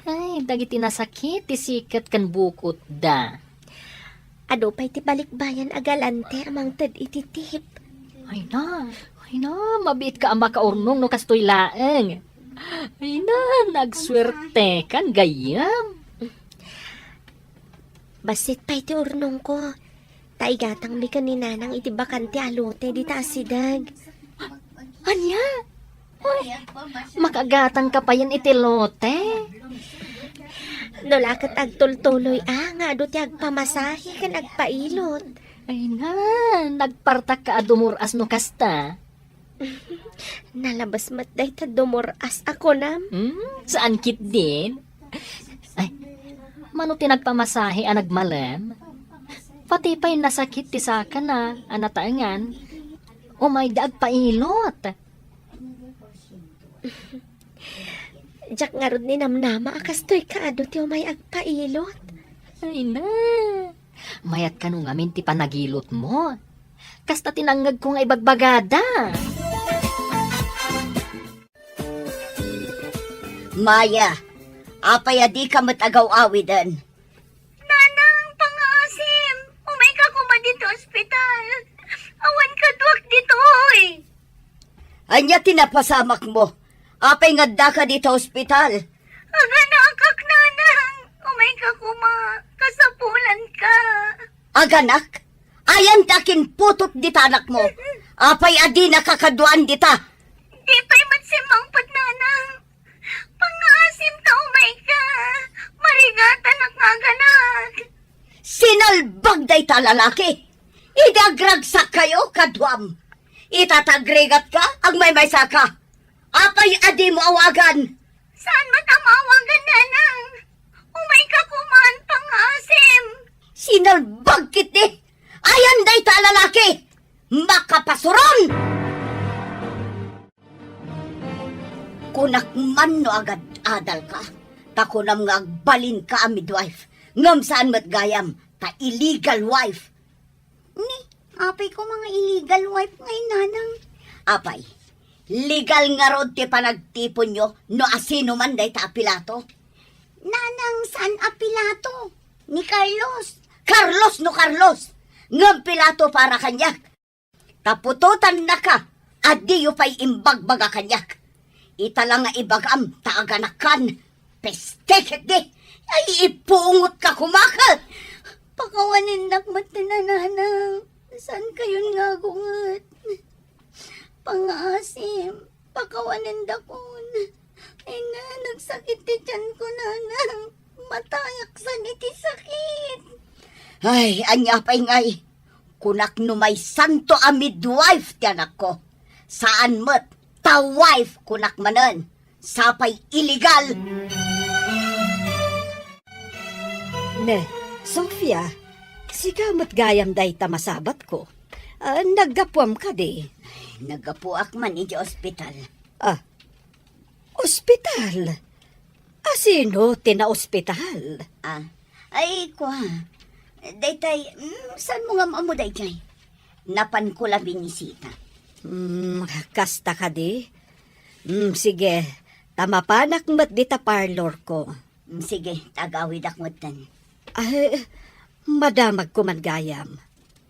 B: Ay, dagiti nasakit, tisikat kan bukot da.
E: Ado pa'y ti balikbayan agalante amang tad ititip.
B: Ay na, mabit ka ang makaurnong no kastoy laeng. Ay na, nagswerte kan gayam.
E: Basit pa'y ti urnong ko. Taigatang mi kaninanang iti bakante alote di taasidag.
B: Anya? Uy, makagatang ka pa yan iti lote.
E: Nulakat agtultuloy nga ado ti agpamasahe kan agpailot.
B: Ay na, nagpartak ka adumuras no kasta.
E: Nalabas matday ta dumuras ako nam.
B: Saan kit din? Ay, mano tinagpamasahe ang nagmalem? Pati pa'y nasakit ti saka na, anataangan. Umay daag pailot.
E: Jak nga rod ni namnama akastoy kaado ti umay agpailot.
B: Ay na, mayat ka nung amin ti panagilot mo. Kasta tinanggag ko nga ibagbagada.
F: Maya, apay adi ka matagaw-awidan.
I: Nanang, pangaasim. Umay ka kuma dito ospital. Awan ka duwak dito, oy.
F: Anya tinapasamak mo. Apay nga ka dito ospital.
I: Aga na akak, nanang. Umay ka kuma. Kasapulan ka.
F: Aganak, ayan takin putot ditanak mo. Apay adi nakakaduan dita.
I: Di pa'y matsimangpat, nanang. Pangaasim ka, umay ka. Marigatan ak nga ganak.
F: Sinal day ta lalaki. Idagragsak kayo, kadwam. Itatagrigat ka, ang may saka. Apay adi mo awagan.
I: Saan matamawagan, nanang? Umay ka kuman pangasim.
F: Sinalbag kit ni. Ayan day ta lalaki. Makapasuron! Kunak man no agad adal ka. Takunam nga agbalin ka a midwife. Ngam saan mat gayam, ta illegal wife. Ni, apay ko mga illegal wife ngayon, nanang. Apay, legal nga rod ti panagtipon nyo no asino man day ta apilato. Nanang, saan apilato? Ni Carlos. Carlos no Carlos. Ngam pilato para kanyak. Tapututan na ka, adi yu pa'y imbagbaga kanyak. Ita lang nga ibagam, taaganakan. Pestekit di, ay ipungot ka kumakal. Pakawanin nakmat na nanang. Saan kayo nga gungat? Pangasim, pakawanin dakon. Ay nga, nagsakit ti tiyan ko nanang. Matayak sa niti sakit. Ay, anya pa'y ngay. Kunak no may santo a midwife ti anak ko. Saan mo't ta wife kunak manan. Sapay illegal.
D: Ne, Sofia, sigamat gayam day tamasabat ko. Naggapuam ka di.
F: Nagapuak man iti ospital.
D: Ospital? Sino tina-ospital?
F: Ay, kwa. Daytay, saan mo nga mo daytay? Napan ko la binisita.
D: Kasta ka di? Sige, tamapanak mat di ta parlor ko.
F: Sige, tagawid akmutan.
D: Ay, madamag ko man gayam.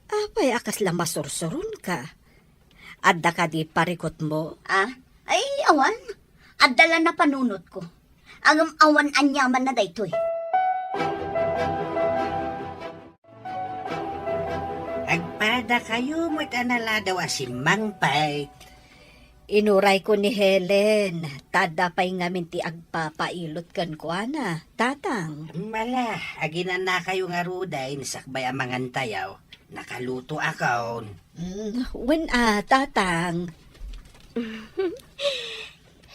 D: Apay akas lang masursurun ka. Adda ka di parikot mo.
F: Ay, awan. Adala na panunot ko. Ang awan anyaman na daytoy.
C: Agpada kayo mo't anala daw si Mangpay.
D: Inuray ko ni Helen. Tada pa'y ngamin ti agpapailot kan ko ana. Tatang.
C: Mala, aginan na kayo nga ruday, nisakbay ang mangantayaw. Nakaluto akaon.
D: Tatang.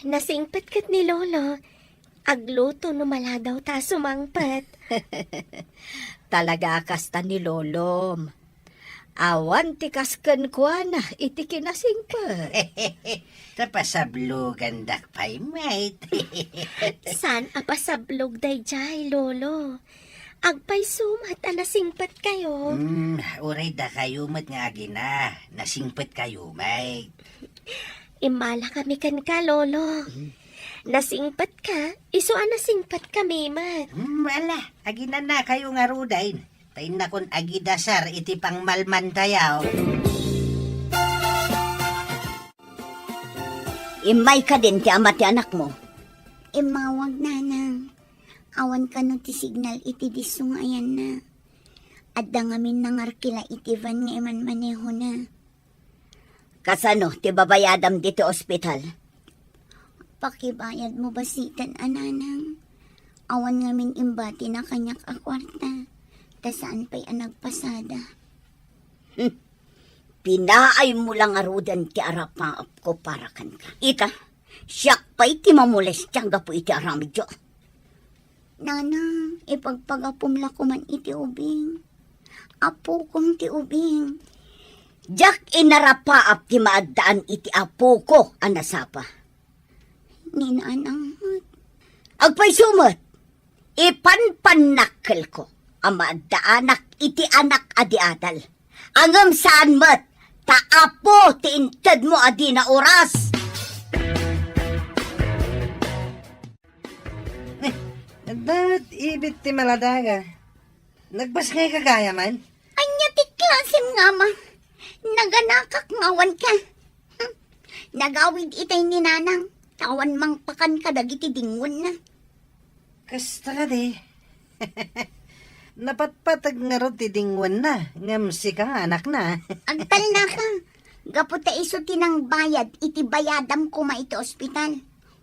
E: Nasingpat kat ni Lolo. Agluto no mala daw ta sumangpat.
D: Talaga kasta ni Lolom. Awan ti kasken ko na iti kinasingpat.
C: Tapasablugan dakpay, mate.
E: San apasablog day jay, Lolo? Agpay sumat nasingpat kayo.
C: Uray da kayo mat nga agina. Nasingpat kayo, mate.
E: Imala kami kan ka, Lolo. Nasingpat ka, iso nasingpat kami, mat.
C: Wala, aginan na kayo nga ruday. Tayin na kon agidasar iti pang malmantayaw.
F: Imay ka din ti ama ti anak mo. Imawag nanang. Awan ka no ti signal iti disong ayan na. Adda ngamin nangarkila iti van nga iman maneho na. Kasano ti babayadam dito ospital? Pakibayad mo basitan ananang. Awan ngamin imbati na kanyak a kwarta. Ta saan pa'y nagpasada? Pinaay mo lang arudan ti arapaap ko para kan ka. Ita, siyak pa'y ti mamules tiyangga po iti aramidyo. Nana, ipagpagapumla ko man iti ubing. Apo kong ti ubing. Jak inarapaap ti maadaan iti apo ko anasapa. Ninanang, agpay sumot, ipanpanakkel ko. Ama daanak iti anak adi adal. Angam saan mat, taapo ti inted mo adi na oras.
H: Dapat ibit ti maladaga. Nagbas kay kagaya man?
F: Anya ti klasim nga ma. Naganakak ngawan ka. Nagawid itay ni nanang. Tawan mang pakan ka dagiti dingon na.
H: Kasta ka di. Napatpatag nga ro ti dingwan na. Ngamsi ka nga anak na.
F: Agtal na ka. Gaputa iso tinang bayad, iti bayadam ko ma iti ospital.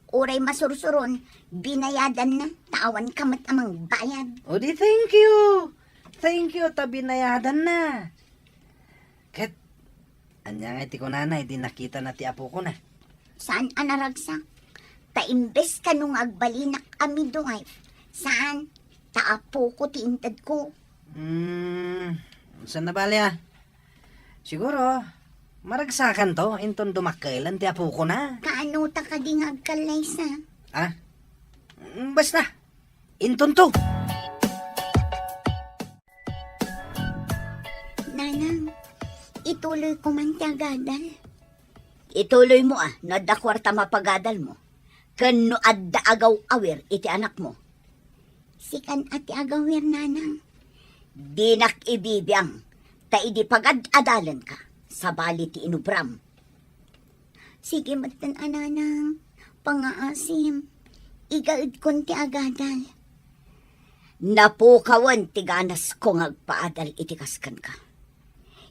F: Uray masursuron, binayadan na, tawan ka mat amang bayad.
H: O di thank you. Thank you, tabinayadan na. Ket, anya nga iti ko nanay, di nakita na ti apo ko na.
F: Saan anaragsak? Taimbes ka nung agbalinak ami doy. Saan? Taapo ko ti intad ko.
H: Saan na bali Siguro, maragsakan to, inton dumakailan ti apo ko na.
F: Kaano ta ka ding agkalay sa?
H: Basta, inton to.
F: Nanang, ituloy ko man ti agadal. Ituloy mo nadda kwarta mapagadal mo. Kano adda agaw awir iti anak mo. Sikan ati agawir nanang. Dinak ibibiyang, ta idi pagad-adalan ka, sa bali ti inubram. Sige matan ananang, pangaasim, igaid kon ti agadal. Napukawan ti ganas kong agpaadal iti kaskan ka.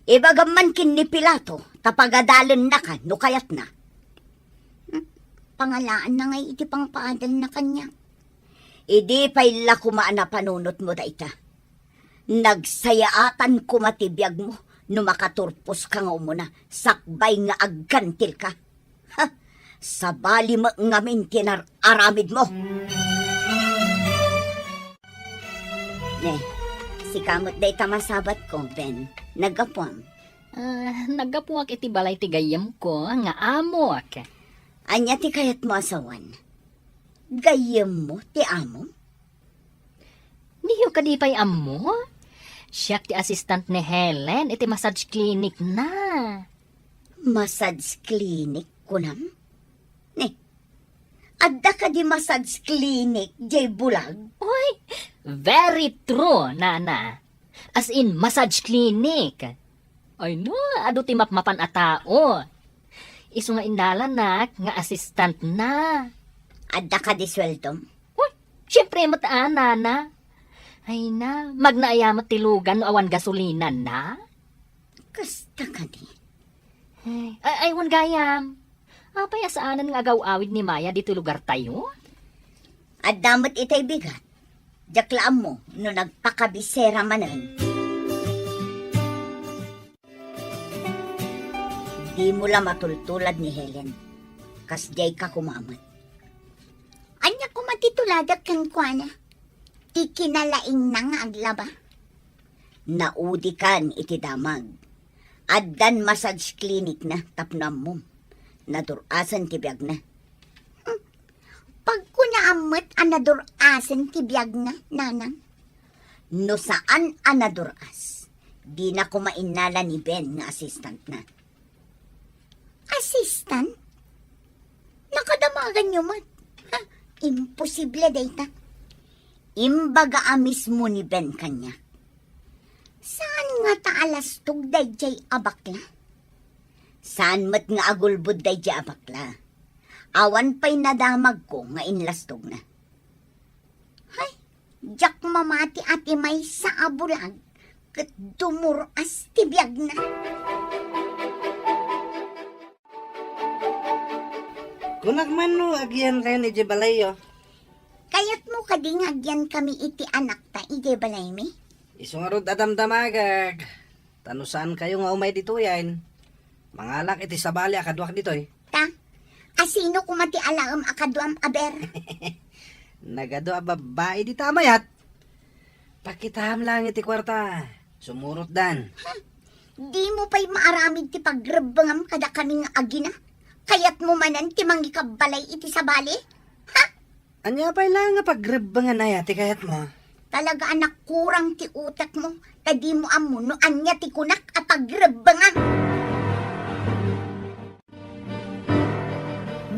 F: Ibagaman kin ni Pilato, tapagadalan na ka, no kayat na. Pangalaan na ngay iti pang paadal na kanya. Idi pa'y lakumaan na panunot mo da ita. Nagsayaatan kumatibiyag mo, no makaturpos ka nga umuna, sakbay nga aggantil ka. Ha! Sa bali mo ngamin aramid mo. Si kamot day tamasabat ko, Ben. Nagapuam.
B: Nagapuak iti balay ti gayam ko, nga amok.
F: Anya ti kayat mo asawan. Gayam mo ti amo?
B: Niyo kadipay amo? Siya ti assistant ni Helen, iti massage clinic na.
F: Massage clinic kunam? Ne, adda ka di massage clinic, jay bulag?
B: Oy, very true, nana. As in, massage clinic. Ay no, ado ti mapmapan a tao. Isu nga indalanak, nga assistant na.
F: Adda ka di sweldo?
B: Uy, syempre mataan, nana. Ay na, magnaayamat tilugan no awan gasolina na.
F: Kasta ka di.
B: Ay, wan gayam. Apay asaanan nga agaw-awid ni Maya dito lugar tayo?
F: Adamot itay bigat. Jaklaan mo no nagpakabisera manan. Di mo la matultulad ni Helen. Kas jay ka kumamat. Anya kumatituladak kang kuana. Ti kinalaing na nga aglaba. Naudi kan iti damag. Addan massage clinic na tapnam mo. Nadurasan ti biyag na. Pag kunaamot anadurasan ti biyag na, nanang. No saan anaduras, di na kumainala ni Ben nga assistant na. Assistant? Nakadamagan nyo mat. Ha? Imposible data. Imbaga mismo ni Ben kanya. Saan nga taalastog dayjay abakla? Saan mat nga agulbud dayjay abakla? Awan pa'y nadamag ko nga inlastog na. Hay, jak mamati ati may sa abulag, kat dumuras tibiyag na.
H: Kunak man no, agyan kayo ni Jebalayo.
F: Kayat mo kadingagyan kami iti anak ta, iti balay mi?
H: Isungarod adamdamagag. Tanusan kayo nga umay dito yan. Mangalak iti sabali akadwak dito
F: Ta, asino kumati alaam akaduam aber?
H: Nagado a babae di tamayat. Pakitaham lang iti kwarta. Sumurot dan.
F: Di mo pa'y maaramid ti pagrebangam kada kami nga agina? Kayat mo manan ti mangikabalay iti sabali? Ha?
H: Anya pa'y lang nga pagrebangan ay ati kayat mo.
F: Talaga anak kurang ti utak mo. Tadi mo amo no anya ti kunak at pagrebangan.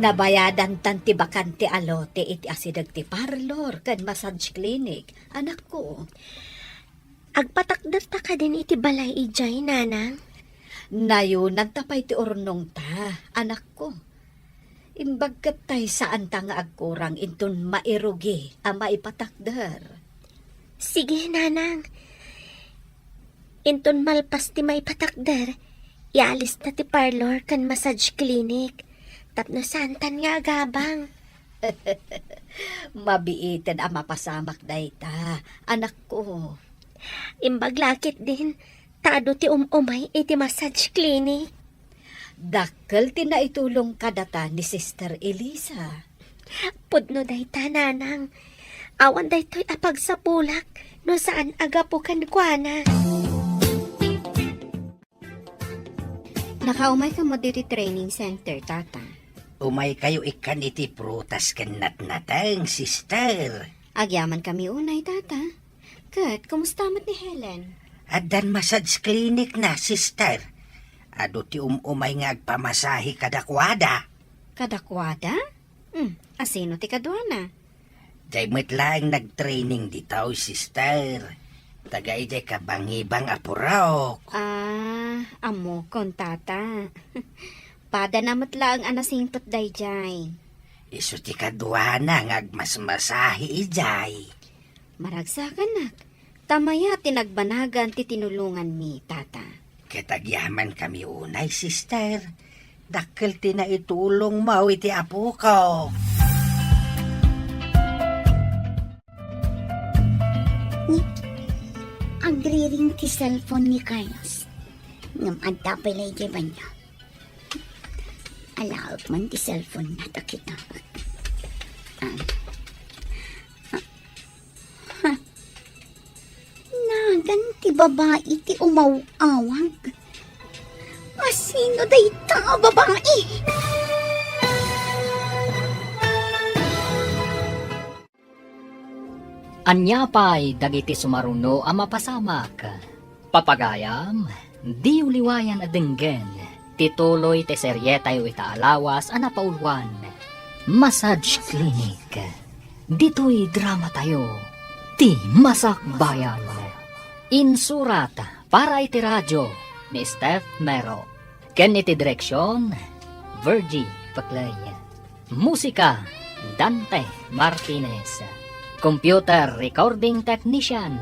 D: Nabayadan tan ti bakante alote iti asidag ti parlor kan massage clinic. Anak ko.
E: Agpatakder ta ka din iti balay ijay, nanang.
D: Nayunan tapay ti urnong ta, anak ko. Imbagkat tay saan ta nga agkurang inton mairugi a maipatakder.
E: Sige, nanang. Inton malpas ti may patakder, ialis na ti parlor kan massage clinic. Tapno santan nga agabang.
D: Mabiitin a mapasamak dayta, anak ko.
E: Imbaglakit din. Tado ti umay iti massage clinic.
D: Dakkel ti naitulong kadata ni Sister Elisa.
E: Pudno dayta nanang. Awan daytoy apagsapulak no saan agapukan kuana.
G: Nakaumay ka mo dito training center, tata.
C: Umay kayo ikan iti prutas ken natnatang, sister.
G: Agyaman kami unay, tata. Kat, kumusta mat ni Helen?
C: Adan massage clinic na, sister. Ado ti umay nga agpamasahi kadakwada.
G: Kadakwada? Asino ti kadwana?
C: Jay met lang nag-training ditaw, sister. Tagay jay kabangibang apuraok.
G: Amo kon, tata. Pada namat lang anasingtot day jay.
C: Isu ti kadwana nga agmasmasahi ijay.
G: Maragsakan nak. Tamaya tinagbanagan ti tinulungan mi, tata.
C: Ketagyaman kami unay, sister. Dakkel ti na itulong mo iti apo ko.
F: Ang riring ti cellphone ni Carlos. Ngam adda pala ba niya? Alaot man ti cellphone na takita. Nagan ti babae ti umawawag. Asino day ta babae?
B: Anyapay dagiti sumaruno a mapasamak. Papagayam, di uliwayan adenggen. Tituloy te seryetayo itaalawas a napaulwan. Massage clinic. Dito'y drama tayo. Ti Masakbayan. Insurat para iti radyo ni Steph Mero. Ken iti direksyon, Virgie Paclay. Musika, Dante Martinez. Computer Recording Technician,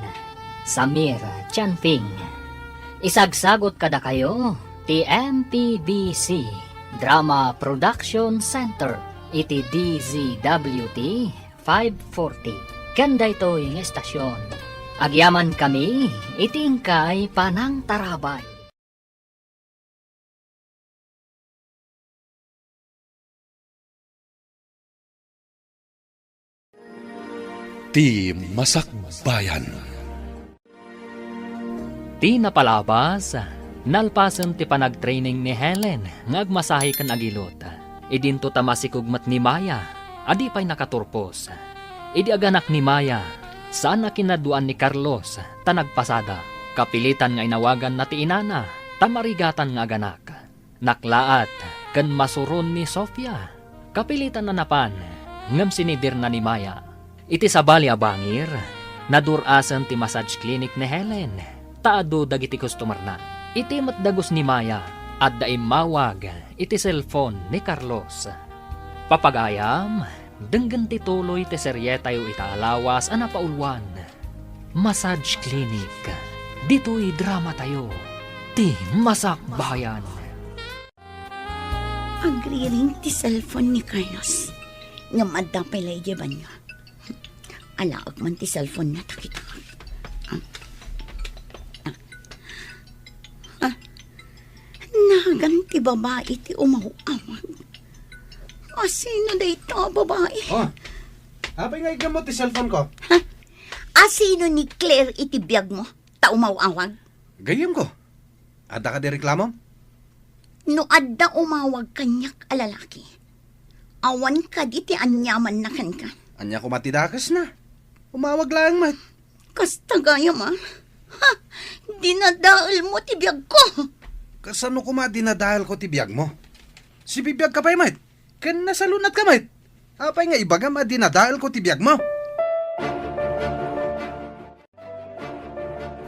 B: Samir Chanfing. Isagsagot kada kayo, ti MPBC Drama Production Center, iti DZWT 540. Kanda ito yung estasyon. Agyaman kami, iti ingkay Panang Tarabay.
A: Ti Masakbayan.
J: Ti napalabas, nalpasan ti panag-training ni Helen, ngagmasahe kan agilot. Idinto tamasikugmat ni Maya, adi pa'y nakaturpos. Idi aganak ni Maya, saan na kinaduan ni Carlos, tanagpasada. Kapilitan nga inawagan na ti inana, tamarigatan nga aganak. Naklaat, kan masuron ni Sofia. Kapilitan na napan, ngam sinidir na ni Maya. Iti sabali abangir, nadurasan ti massage clinic ni Helen. Taado dagiti customer na. Iti matdagos ni Maya, at daim mawag iti cellphone ni Carlos. Papagayam, denggan ti tuloy ti seryetayo itaalawas a napaulwan. Massage clinic. Dito'y drama tayo. Ti Masakbayan.
F: Ang riring ti cellphone ni Carlos. Ngam adda pala ba niya? Alaot man ti cellphone na takita. Nagan ti babae ti umawawag. Asino day ito babae?
K: Abay nga igamot ti cellphone ko.
F: Asino ni Claire iti biyag mo? Ta umawawag?
K: Gayam ko. Ada ka di reklamo?
F: No adda umawag kanyak alalaki. Awan ka di ti anyaman na kan ka.
K: Anya ko matidakas na. Umawag lang mat.
F: Kasta gaya man. Ha! Dinadaal mo ti biyag ko.
K: Kasano ko dinadahal ko ti biyag mo? Si bibiyag ka pa mat. Kan nasalunat ka mat. Apay nga ibaga dinadahal ko ti biyag mo.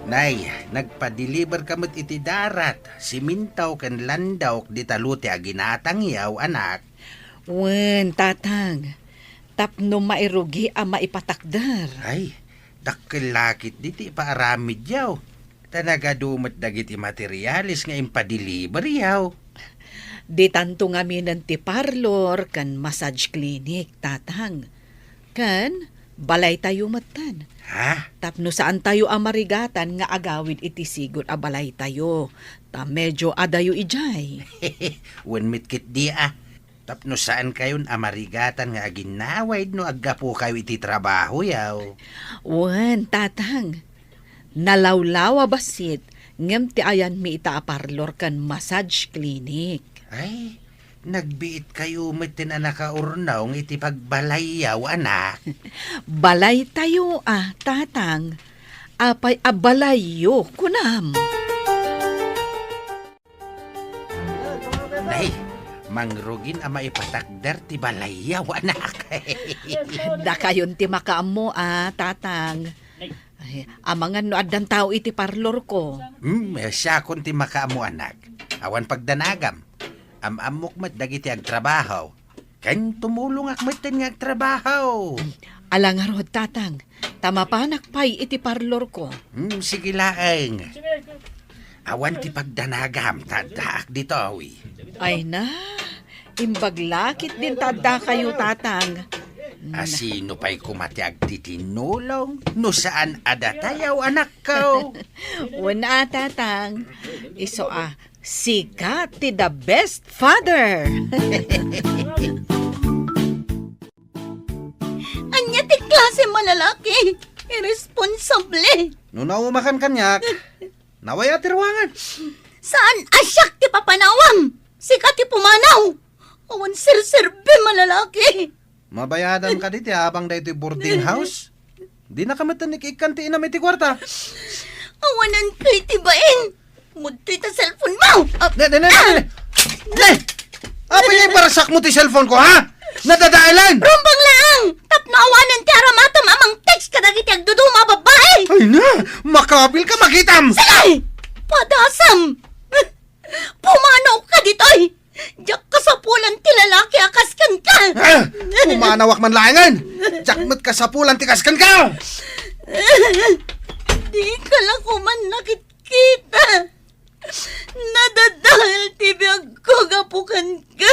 C: Nay, nagpa-deliver kamot iti darat. Simintaw ken landaw di taluti aginatang yaw, anak.
L: Wen, tatang. Tapno mairugi ang maipatakdar.
C: Ay, dakkelakit diti paaramid yaw. Tanagadumat dagiti materialis nga impa-deliver yaw.
L: Di tanto ngamin ti parlor kan massage clinic, tatang. Kan, balay tayo matan.
C: Ha?
L: Tapno saan tayo amarigatan nga agawid iti sigod a balay tayo. Ta medyo adayo ijay.
C: Wenmit kit di Tapno saan kayon amarigatan nga aginawid no aggapo kayo iti trabaho yaw.
L: Wen, tatang. Nalawlawa basit ngem ti ayan mi ita a parlor kan massage clinic.
C: Ay, nagbiit kayo metin anak ka urnaw ng iti pagbalay yaw, anak.
L: Balay tayo tatang. Apay abalayo kunam.
C: Nay, mangrugin ama ipatakder ti balay yaw, anak.
L: Da kayon ti makaamo tatang. Ay, amangan no addan tao iti parlor ko.
C: Siya kon ti makaamo, anak. Awan pagdanagam. Amok met dagiti agtrabaho. Kan tumulong akmetin nga agtrabaho.
L: Alangarod tatang. Tamapanak pay iti parlor ko.
C: Sige laeng. Awan ti pagdanagam. Tadaak dito, awi.
L: Ay na. Imbaglakit din tada kayo tatang.
C: Sino pa'y kumatiag ti tinulong? No saan adatayaw, anak ko?
L: Una tatang. Iso sika ti the best father.
F: Anya ti klase malalaki. Irresponsable.
K: No naumakan kanyak, naway atirwangan.
F: Saan asyak ti papanawam? Sika ti pumanaw. Awan sirserbe malalaki.
K: Mabayadan ka diti habang da ito'y boarding house. Di na kamatan ikan ti inam iti kwarta.
F: Awanan kay tibain. Muti ta cellphone mo.
K: Ne! Apa yung parasak mo ti cellphone ko, ha? Nadadailan!
F: Rumbang lang. Tapno awanan ti aramatam amang text kadagiti agduduma babae.
K: Ay na! Makabil ka makitam!
F: Sige! Padasam! Pumanaw ka ditoy! Diyak ka sa pulan ti lalaki akaskan ka!
K: Pumanawak man laangan! Jakmat ka sa pulan tikaskan ka!
F: Di ka lang kuman nakikita! Nadadahal ti biyag ko gapukan ka!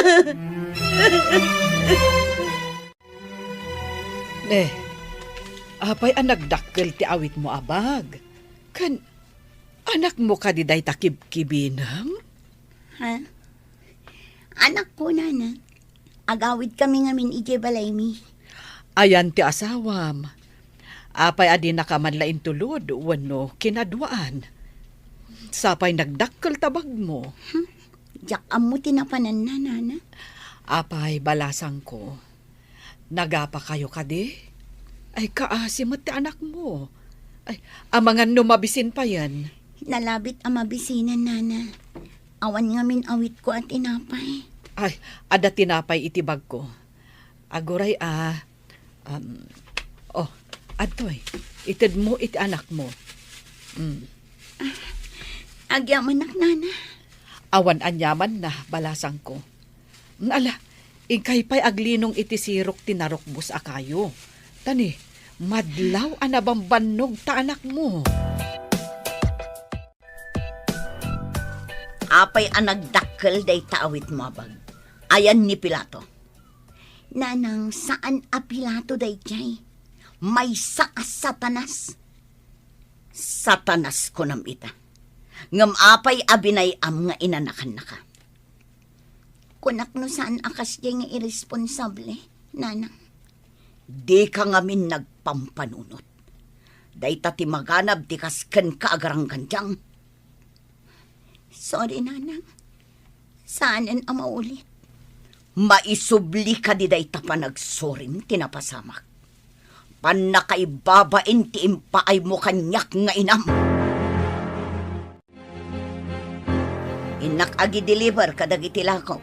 L: Apay nagdakkel ti awit mo abag. Kan, anak mo ka di day takib-kibinam?
F: Ha? Anak ko, nana. Agawid kami ngamin ije balay mi.
L: Ayan ti asawam. Apay adi nakamanlain tulod, wano kinadwaan. Sapay nagdakkel tabag mo.
F: Jak amo tinapanan na, nana.
L: Apay balasang ko. Nagapa kayo kadi? Ay kaasimat ti anak mo. Ay, amangan numabisin pa yan.
F: Nalabit ang mabisinan, nana. Awan ngamin awit ko at tinapay.
L: Ay, ada tinapay itibag ko. Aguray adtoy, itid mo iti anak mo.
F: Agyaman nak, nana.
L: Awan anyaman na, balasang ko. Ala, ingkay pa'y aglinong iti sirok tinarokbus akayo. Tani, madlaw anabambanog ta anak mo.
F: Apay ang nagdakkel day taawit mo abag. Ayan ni Pilato. Nanang saan a Pilato day jay? May saas satanas. Satanas ko nam ita. Ngam apay abinay am nga inanakan na ka. Kunak no saan akas jay nga irresponsable, nanang. Di ka ngamin nagpampanunot. Day tati maganab di kasken ka agarang kanjang. Sorry, nanang. Saanin ang maulit? Maisubli ka di day tapanagsorin tinapasamak. Panakaibabain ti impaay mo kanyak nga inam. Inak agi deliver kadagiti lako.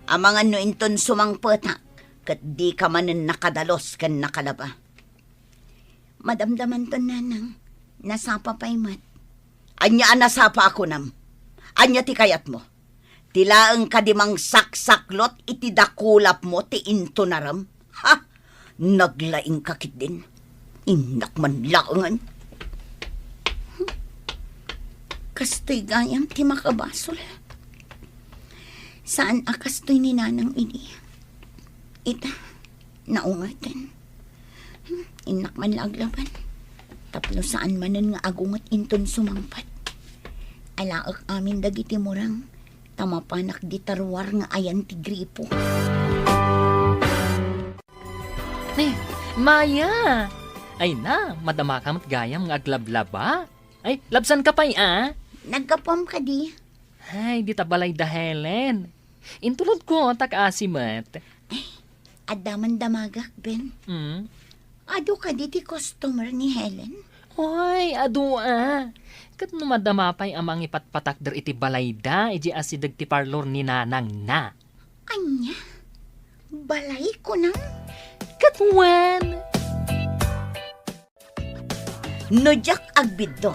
F: Amangan no inton sumangpetak kat di ka manen nakadalos kan nakalaba. Madamdaman to, nanang. Nasapa pa'y mat. Anya nasapa ako nam. Anya ti kayat mo? Tilaeng kadimang saksaklot iti dakulap mo ti into naram? Ha? Naglaing kakit din. Inak man laangan. Kastoy gayam ti makabasol. Saan akastoy ni nanang ini? Ita, naungatan. Inak man laglaban. Tapno saan manan nga agungat inton sumangpat. Alaak amin dagiti murang. Tamapanak di tarwar nga ayan ti gripo.
J: Maya! Ay na, madama ka mat gayam nga aglablaba. Ay, labsan ka pa'y
F: Nagkapom ka di.
J: Ay, di tabalay da Helen. Intulod ko, tak-asimat.
F: Adaman damagak, Ben. Ado ka di ti customer ni Helen.
J: Oy, adua. Kat no madama pa'y amang ipatpatak der iti balay da, iji asidag ti parlor ni nanang na.
F: Anya? Balay ko nang?
J: Katwan!
F: Nojak agbiddo.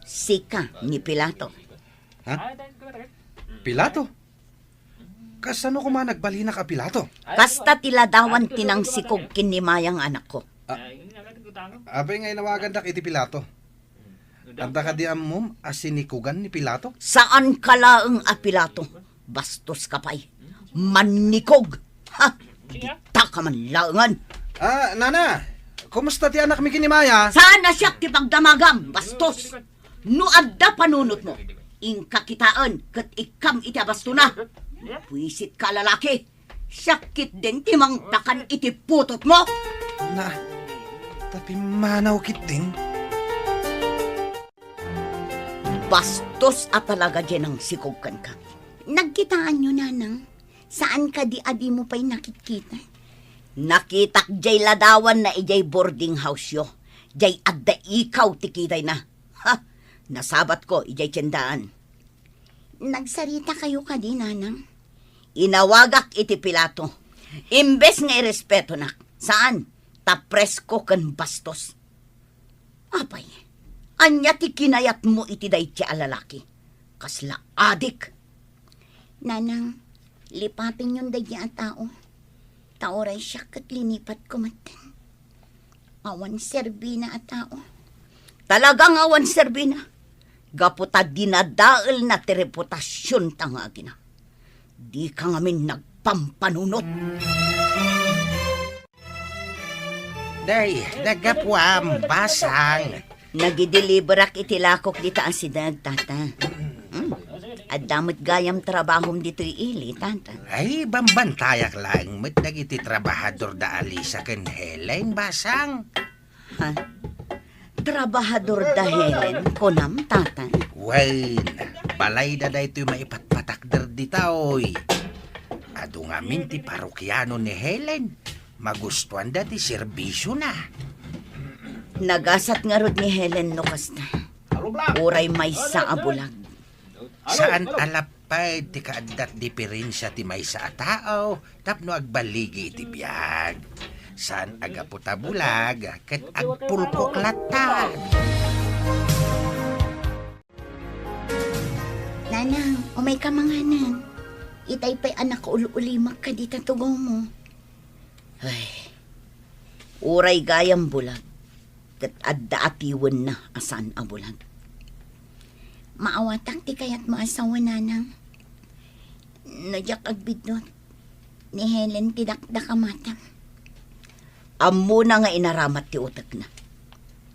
F: Sika ni Pilato.
K: Pilato? Kasano ko man nagbalina ka, Pilato?
F: Kasta tiladawan tinang sikog kinimayang anak ko.
K: Abay ngay nawagan dak iti Pilato. Anda ka di amom asinikugan ni Pilato?
F: Saan kalaang a Pilato? Bastos ka pa'y. Manikog! Ha! Dita ka man laangan.
K: Nana! Kumusta ti anak mi kinimaya?
F: Saan na siya ti pagdamagam? Bastos! No adda panunot mo. Ingkakitaan kat ikam iti abasto na. Puisit ka lalaki. Sakit din ti mangtakan iti putot mo.
K: Na, tapi manaw kit din.
F: Bastos at talaga dyan ang sikogkan ka. Nagkitaan nyo, nanang. Saan ka di adi mo pa'y nakikita? Nakitak jay ladawan na ijay boarding house yo. Jay adda ikaw tikitay na. Ha! Nasabat ko ijay tiyandaan. Nagsarita kayo ka di, nanang. Inawagak iti Pilato. Imbes nga irespeto nak. Saan? Tapresko kan bastos. Apay, anya ti kinayat mo iti day ti alalaki. Kasla adik. Nanang, lipatin yung day ang tao. Taoray siya kat linipat ko matan. Awan serbina at tao. Talagang awan serbina. Gaputa dinadaal na ti reputasyon tangagi na. Di ka ngamin nagpampanunot.
C: Day, nagapwam, basang.
F: Nagideliverak itilakok dita ang sidag, tata. At damot gayam trabahom dito ili, tata.
C: Ay, bambantayak lang. Mat nagiti trabahador da Alisa ken Helen, basang.
F: Ha? Trabahador da Helen, konam, tata.
C: Wain, balay da ito'y maipatpatakder ditaoy. Ado nga min ti parokyano ni Helen. Magustuhan da ti serbisyo na.
F: Nagasat nga rod ni Helen no kasta. Uray may sa abulag.
C: Saan alapay ti kaadat diferensya ti may sa atao tapno agbaligi iti biyag. Saan agaputa bulag ket agpulkok latag.
F: Nanang, umay ka manganan. Itay pa'y anak ko ululimag ka di tatugaw mo. Ay, uray gayam bulag. Kat adda atiwan na asan ang bulag. Maawatang ti kayat mo asawa, nanang. Nadyak agbidot. Ni Helen tidakdak amatang. Amo na nga inaramat ti utak na.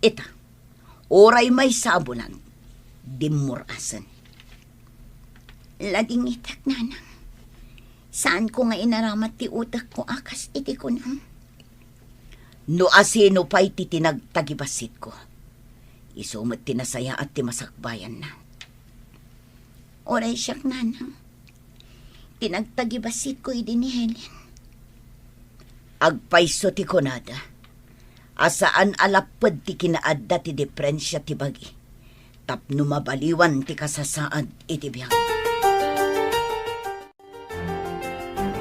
F: Ita, oray may sabulan. Dimurasan. Lading itak, nanang. Saan ko nga inaramat ti utak ko akas iti ko nang? No asino pa'y titinagtagibasit ko. Isumot tinasaya at timasakbayan na. Oray siyak, nanang. Tinagtagibasit ko idi ni Helen. Agpaiso ti konada. Asaan alapad ti kinaadda ti diferensya ti bagi. Tapno mabaliwan ti kasasaad iti biyag.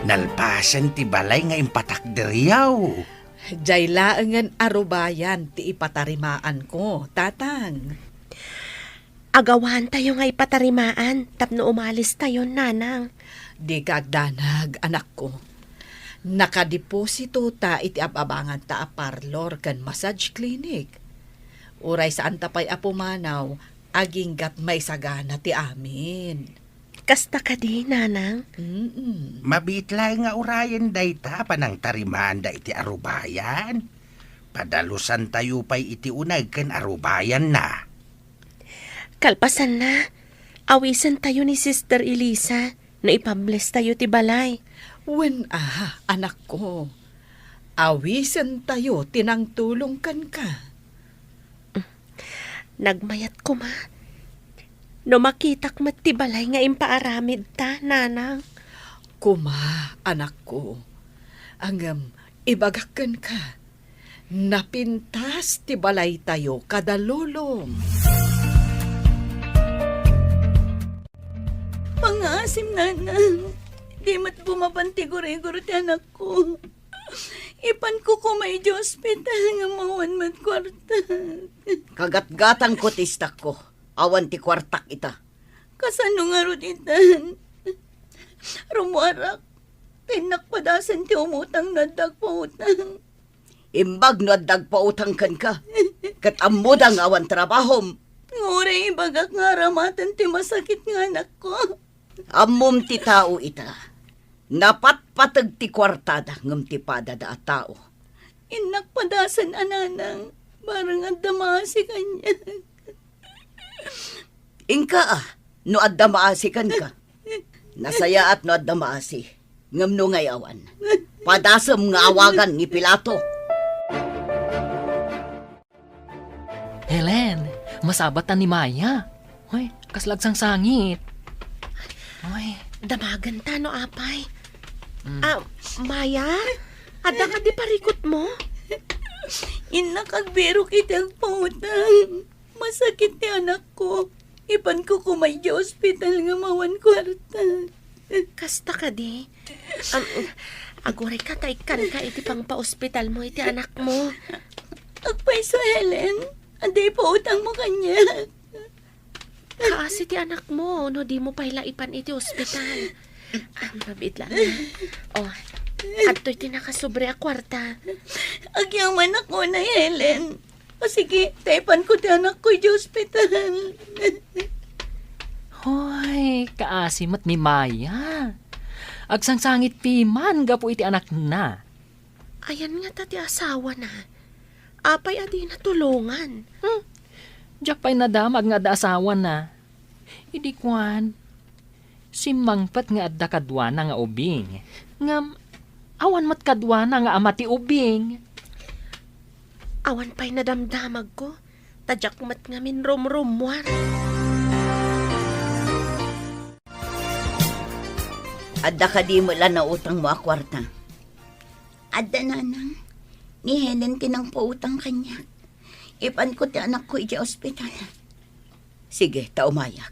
C: Nalpasan ti balay nga impatakderiyaw.
L: Jay laangan arubayan ti ipatarimaan ko, tatang.
E: Agawan tayo nga ipatarimaan, tapno umalis tayo, nanang.
L: Di kagdanag, anak ko. Nakadeposito ta iti ababangan ta a parlor kan massage clinic. Uray saan tapay apumanaw, aginggat may sagana ti amin.
E: Kasta ka di, nanang.
C: Mabitla nga urayan dayta panang tarimaan da iti arubayan. padalusan tayo pa'y iti unag ken arubayan na.
E: Kalpasan na. Awisan tayo ni Sister Elisa na ipables tayo ti balay.
L: Wen anak ko. Awisan tayo, tinangtulong kan ka.
E: Nagmayat ko ma. No makitak mat ti balay nga impaaramid ta, nanang.
L: Kuma, anak ko. Angam, ibagakan ka. Napintas ti balay tayo kadalulom.
M: Pangasim, nanang. Di mat bumabanti gure-gure ti anak ko. Ipan ko kumay di hospital nga mawan mat kwarta.
F: Kagat-gatang ko tistak ko. Awan ti kwartak ita.
M: Kasano nga rutitan? Rumuarak. Tinakpadasan ti umutang nadag pa utang.
F: Imbag no addag pa utang kan ka. Kat amudang awan trabahom.
M: Ngure ibagak nga ramatan ti masakit nga anak ko.
F: Amom ti tao ita. Napatpatag ti kwartada ngam ti padada a tao.
M: Inakpadasan ananang. Barang adamasi kanya.
F: Ingka no adda maasikan ka. Nasaya at no adda maasi. Ngam no ngayawan. Padasam nga awagan ni Pilato.
J: Helen, masabatan ni Maya. Hoy, kaslagsang sangit. Hoy.
E: Damagan ta no apay. Maya? Ada nga di parikot mo?
M: Inakagbiro kitang pautang. Masakit ti anak ko. Ipan ko kumay di hospital nga mawan kwarta.
E: Kasta ka di. Agore ka taikan ka iti pang pa-ospital mo iti anak mo.
M: Agpay sa Helen. Anday pautang mo kanya.
E: Kaasi ti anak mo. No di mo pailaipan iti ospital. Mabit lang. Adto'y tinakasobre a kwarta.
M: Agyaman ako na Helen. O sige, taipan ko ti anak ko di hospital.
J: Hoy, kaasimat ni Maya. Agsangsangit piman, gapo iti anak na.
E: Ayan nga tati asawa na. Apay adi na tulungan.
J: Diyak pa'y nadamag nga da asawa na. Idi kwan, si mangpat nga adda kadwana nga ubing. Ngam, awan mat kadwana nga amati ubing.
E: Awan pa'y nadamdamag ko. Tadyak mat nga min rum-rumwar.
F: Adda ka di mo lang na utang mo a kwarta. Adda nanang. Ni Helen tinang pautang kanya. Ipan ko ti anak ko iti ospital. Sige, taumayak.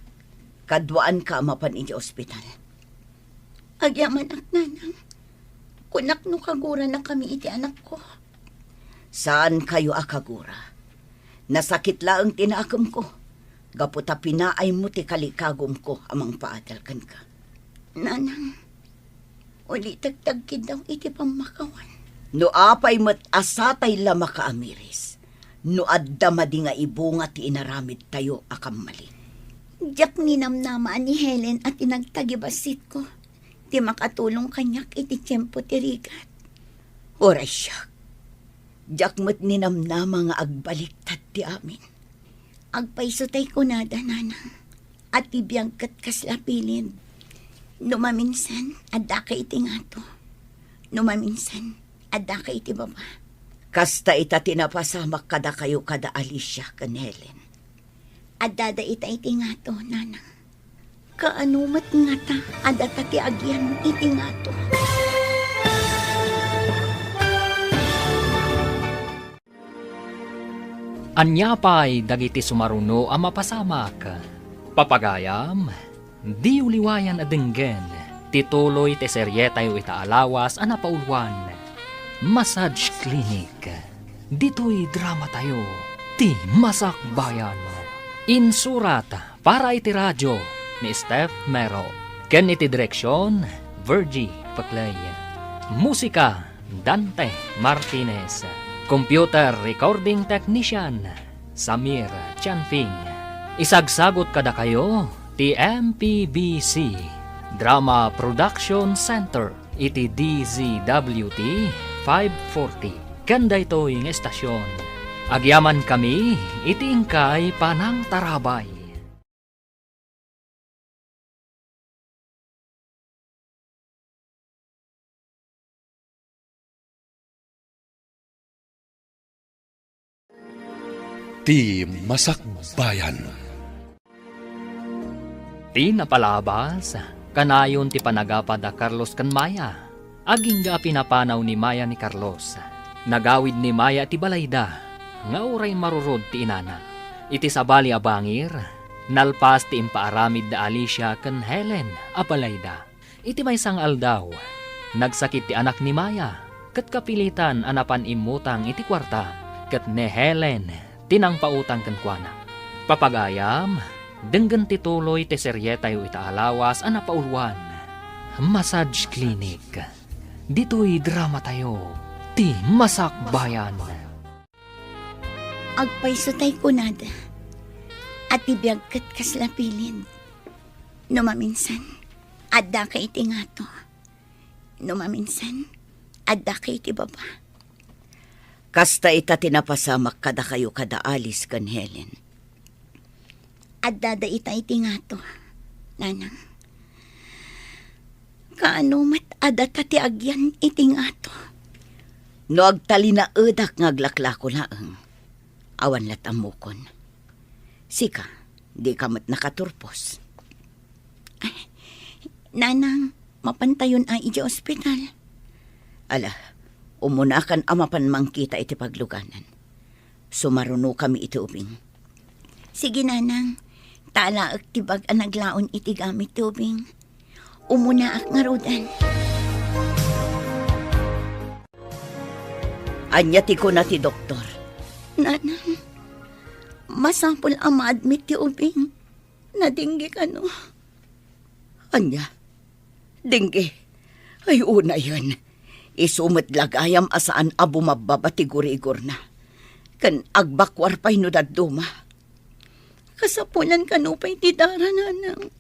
F: Kadwaan ka mapan iti ospital. Agyaman ak nanang. Kunak no kagura na kami iti anak ko. Saan kayo akagura? Nasakit laang tinaakam ko. Gaputa pinaay mo ti kalikagom ko amang paadalkan ka. Nanang, uli tagtagkid daw iti pamakawan. No apay mat asatay lama ka amiris. No adda madi nga ibunga ti inaramid tayo akam mali.
M: Diyak ninamnamaan ni Helen at inagtagibasit ko. Di makatulong kanyak iti tiyempo ti rigat.
F: Oray siya. Diyak mat ninamnama nga agbaliktad ti amin.
M: Agpaisutay ko nada, nanang. At ibiyangkat kaslapilin. Numaminsan, adda ka iti ngato. Numaminsan, adda ka iti baba.
F: Kasta ita tinapasamak kada kayo kada Alicia kan Helen.
M: Adda da ita iti ngato, nanang. Kaanumat nga ta, adda ta ti agyan iti ngato.
J: Anyapay dagiti sumaruno ang mapasamak. Papagayam, di uliwayan adenggen. Tituloy te seryetayo ita alawas ana paulwan. Massage Clinic. Dito'y drama tayo. Ti Masakbayan. Insurat para iti radyo ni Steph Mero. Ken iti direksyon, Virgie Paclay. Musika, Dante Martinez. Computer Recording Technician, Samir Chanfing. Isagsagot kada kayo, ti MPBC Drama Production Center, iti DZWT 540 kanda ito'y ng estasyon. Agyaman kami, itiingkay panang tarabay.
A: Ti Masakbayan.
J: Ti napalabas, kanayon ti panagapad a Carlos kan Maya. Aging ga pinapanaw ni Maya ni Carlos. Nagawid ni Maya ti balayda, nga uray marurod ti inana. Iti sabali a bangir, nalpas ti impaaramid da Alicia kan Helen a balayda. Iti may sang aldaw, nagsakit ti anak ni Maya, kat kapilitan anapan imutang iti kwarta, kat ni Helen tinang pautang kan kuana. Papagayam, denggan tituloy ti seryetayo itaalawas ana pauluan. Massage clinic. Dito'y drama tayo. Ti Masakbayan.
M: Agpayso tay kunada. At ibiyagkat kaslapilin. Numaminsan, adda ka iti ngato. Numaminsan, adda ka iti baba.
F: Kasta ita tinapasamak kada kayo kada alis kan Helen.
M: Adda da ita iti ngato. Nanang. Kaano mat adata ti agyan iti ngato.
F: No agtali na edak ngaglaklako laeng. Awan lat amukon. Sika, di ka mat nakaturpos.
M: Nanang, mapantayon ay iti ospital.
F: Ala, umunakan amapan mangkita iti pagluganan. Sumaruno kami iti ubing.
M: Sige nanang, talaak tibag ang naglaon iti gamit tubing. Umuna ak ngarudan.
F: Anya ti ko na ti doktor.
M: Nanang, masapol ang ma-admit ti ubing. Nadinggi ka no.
F: Anya? Dingge. Ay una yan. Isumit lagayam asaan abo mababa ti gurigor na. Kan agbakwar pa'y no daduma.
M: Kasapulan ka no pa'y ti dara nanang.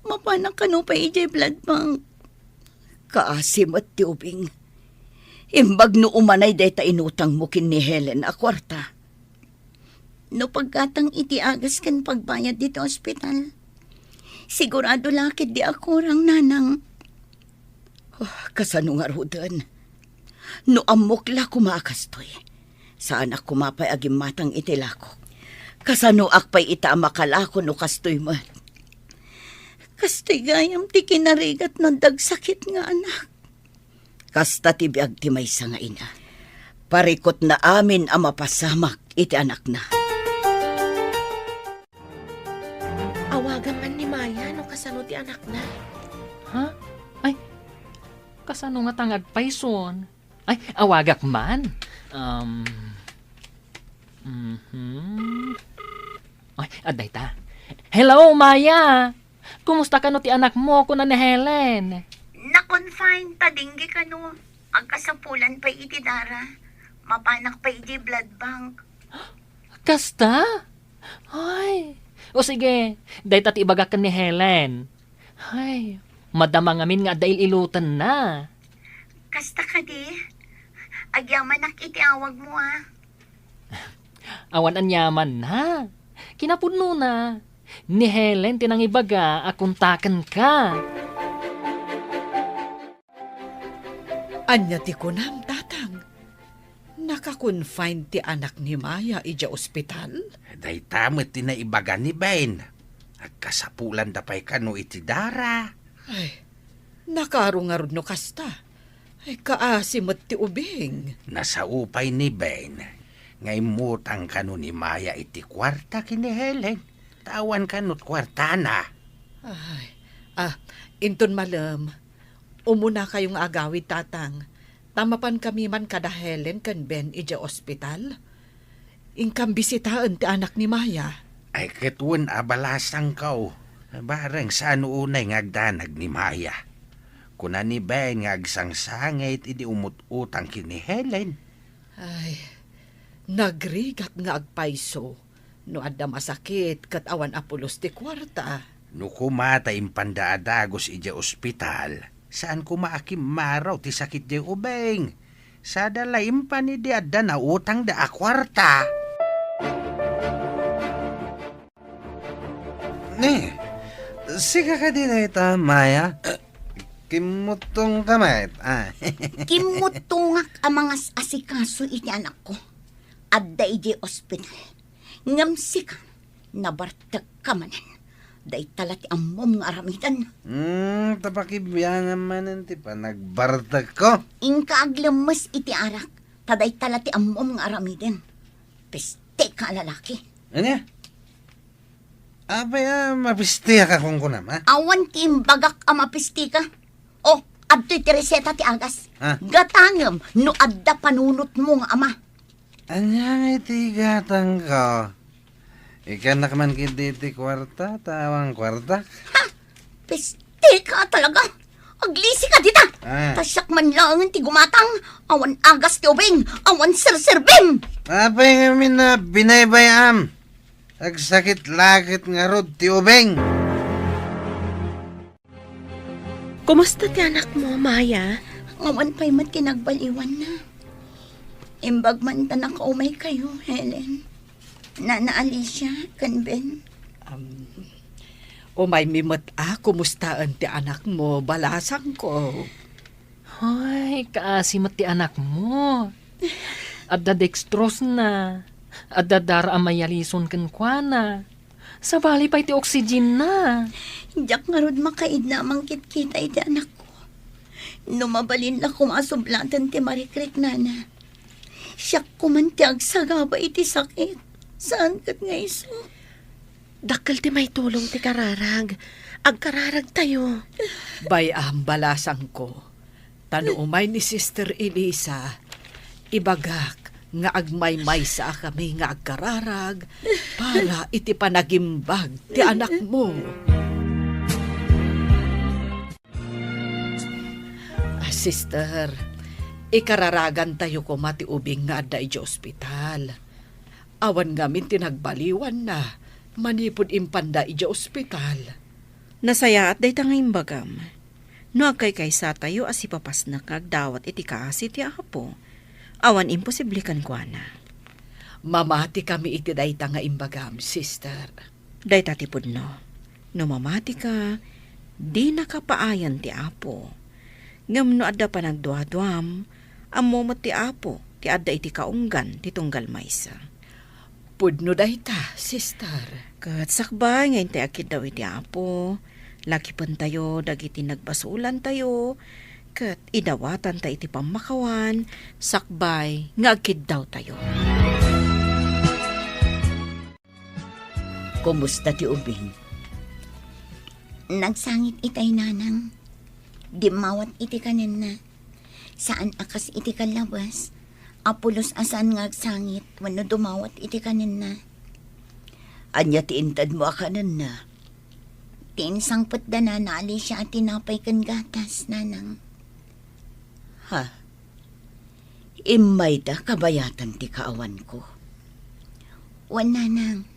M: Mapanak ka no pa'y iti blood bank.
F: Kaasim at ti ubing. Imbag no umanay deta inutang mo kin ni Helen a kwarta.
M: No pagkatang iti agas kan pagbayad dito ospital. Sigurado lakit di ako rang nanang.
F: Kasano nga rudan. No amokla kumakastoy. Saan ak kumapay agim matang itilako. Kasano akpay ita makalako no kastoy man.
M: Kastoy gayam ti kinarigat no dagsakit nga anak.
F: Kasta ti biag ti maysa nga ina. Parikot na amin ang mapasamak iti anak na.
E: Awagan man ni Maya no kasano ti anak na.
J: Ha? Ay, kasano nga tangag payson? Ay, awagak man. Ay, aday ta. Hello, Maya! Kumusta ka no ti anak mo kuna ni Helen?
I: Na-confine ta dinggi ka no. Agkasapulan pa iti dara. Mapanak pa iti blood bank.
J: Kasta? Ay, o sige, dahi tati ibagak ka ni Helen. Ay, madamang amin nga dahil ilutan na.
I: Kasta ka di. Agyaman ak iti awag mo ha.
J: Awan anyaman na. Kinapuno na. Ni Helen tinang ibaga akuntakan ka.
L: Anya ti kunam, tatang. Nakakonfine ti anak ni Maya ija ospital?
C: Day tamat ti naibaga ni Ben. Agkasapulan da pa'y kano iti dara.
L: Ay, nakarungarod no kasta. Ay, kaasimot ti ubing.
C: Nasaupay ni Ben. Ngay mutang kano ni Maya iti kwarta kini Helen. Tawan kanot kwarta na.
L: Ay, inton malam. Umuna kayong agawid, tatang. Tamapan kami man kada Helen kan Ben ija ospital. Ingkam bisitaan ti anak ni Maya.
C: Ay ketun abalasang kau. Barang saan unay ngagdanag ni Maya. Kuna ni Ben ngagsangsangit idi umut-utang kini Helen.
L: Ay, nagrigat nga agpayso. No adda masakit kat awan apulos ti kwarta.
C: No kumata impandaadagos ija ospital. Saan kumaakim maraw ti sakit di ubeng?
K: Sa dalaim pa ni di adda na utang da akwarta. Ne, siga ka din na ita, Maya. Kimutong kamay.
M: Kimutungak ang mga asikaso iti anak ko. Adda iti ospital. Ngamsi ka, nabartag ka manan. Day talati ang mom nga aramidan.
K: Tapakibiyangan manan ti pa nagbartag ko.
M: Ingka aglemes iti arak. Taday talati ang mom nga aramidan. Peste ka lalaki.
K: Ano? Abay, mapistiya ka kung kunam, ha?
M: Awan ti bagak ang mapisti ka. O, adto'y ti reseta ti agas.
K: Ha?
M: Gatangem, no adda panunot mo nga ama.
K: Anyang iti gatang ko. Ikan na kaman kiti ti kwarta, tawang kwarta.
M: Peste ka talaga. Aglisi ka dita. Tasyak man lang ti gumatang. Awan agas ti ubing. Awan serserbing.
K: Apay ngamin na binaybayam. Agsakit lakit nga rod ti ubeng.
E: Kumusta ti anak mo, Maya?
M: Awan pa'y mat kinagbaliwan na. Imbag man ta nakaumay kayo, Helen. Nana Alicia, kan Ben.
L: May mimot kumustaan ti anak mo, balasang ko.
J: Hoy, kaasimat ti anak mo. Adda dextrose na. Adda dara amayalison kan kwa. Sa bali pa iti oxygen na.
M: Diyak nga rod makaid na mangkit-kita iti anak ko. Numabalin na kumasublatan ti marikrik nana. Siyak kuman ti agsagaba iti sakit. Saan kat nga iso?
E: Dakkel ti may tulong ti kararag. Agkararag tayo.
L: Balasang ko. Tanuumay ni Sister Elisa. Ibagak nga agmay-may sa kami nga agkararag para iti panagimbag ti anak mo. Sister, ikararagan tayo ko mati ubing nga adda iti ospital. Awan ngamin tinagbaliwan na, manipod impanda iti ospital.
N: Nasaya at day tangay imbagam. No agkay kaysa tayo as ipapas na kagdawat iti kaasi ti apo. Awan imposible kan kwa na.
L: Mamati kami iti day nga imbagam, sister.
N: Day tatipod no. No mamati ka, di nakapaayan ti apo. Ngam no adda pa nagduadwam, amomot ti apo, ti adda iti kaunggan, ti tunggal maysa.
L: Pudno day ta, sister.
N: Kat sakbay, ngayon tayo akit daw iti apo. Laki pan tayo, dagiti nagbasulan tayo. Kat idawatan tayo iti pamakawan. Sakbay, nga akit daw tayo.
M: Kumusta ti ubing? Nagsangit itay nanang. Dimawat iti kanin na. Saan akas iti kalabas? Apulos asan nga agsangit, wano dumawat iti kanin na. Anya tiintad mo akanan na. Tiinsangpot da na naali siya at tinapay kan gatas, nanang. Ha? Imay da kabayatan ti kaawan ko. Wan, nanang.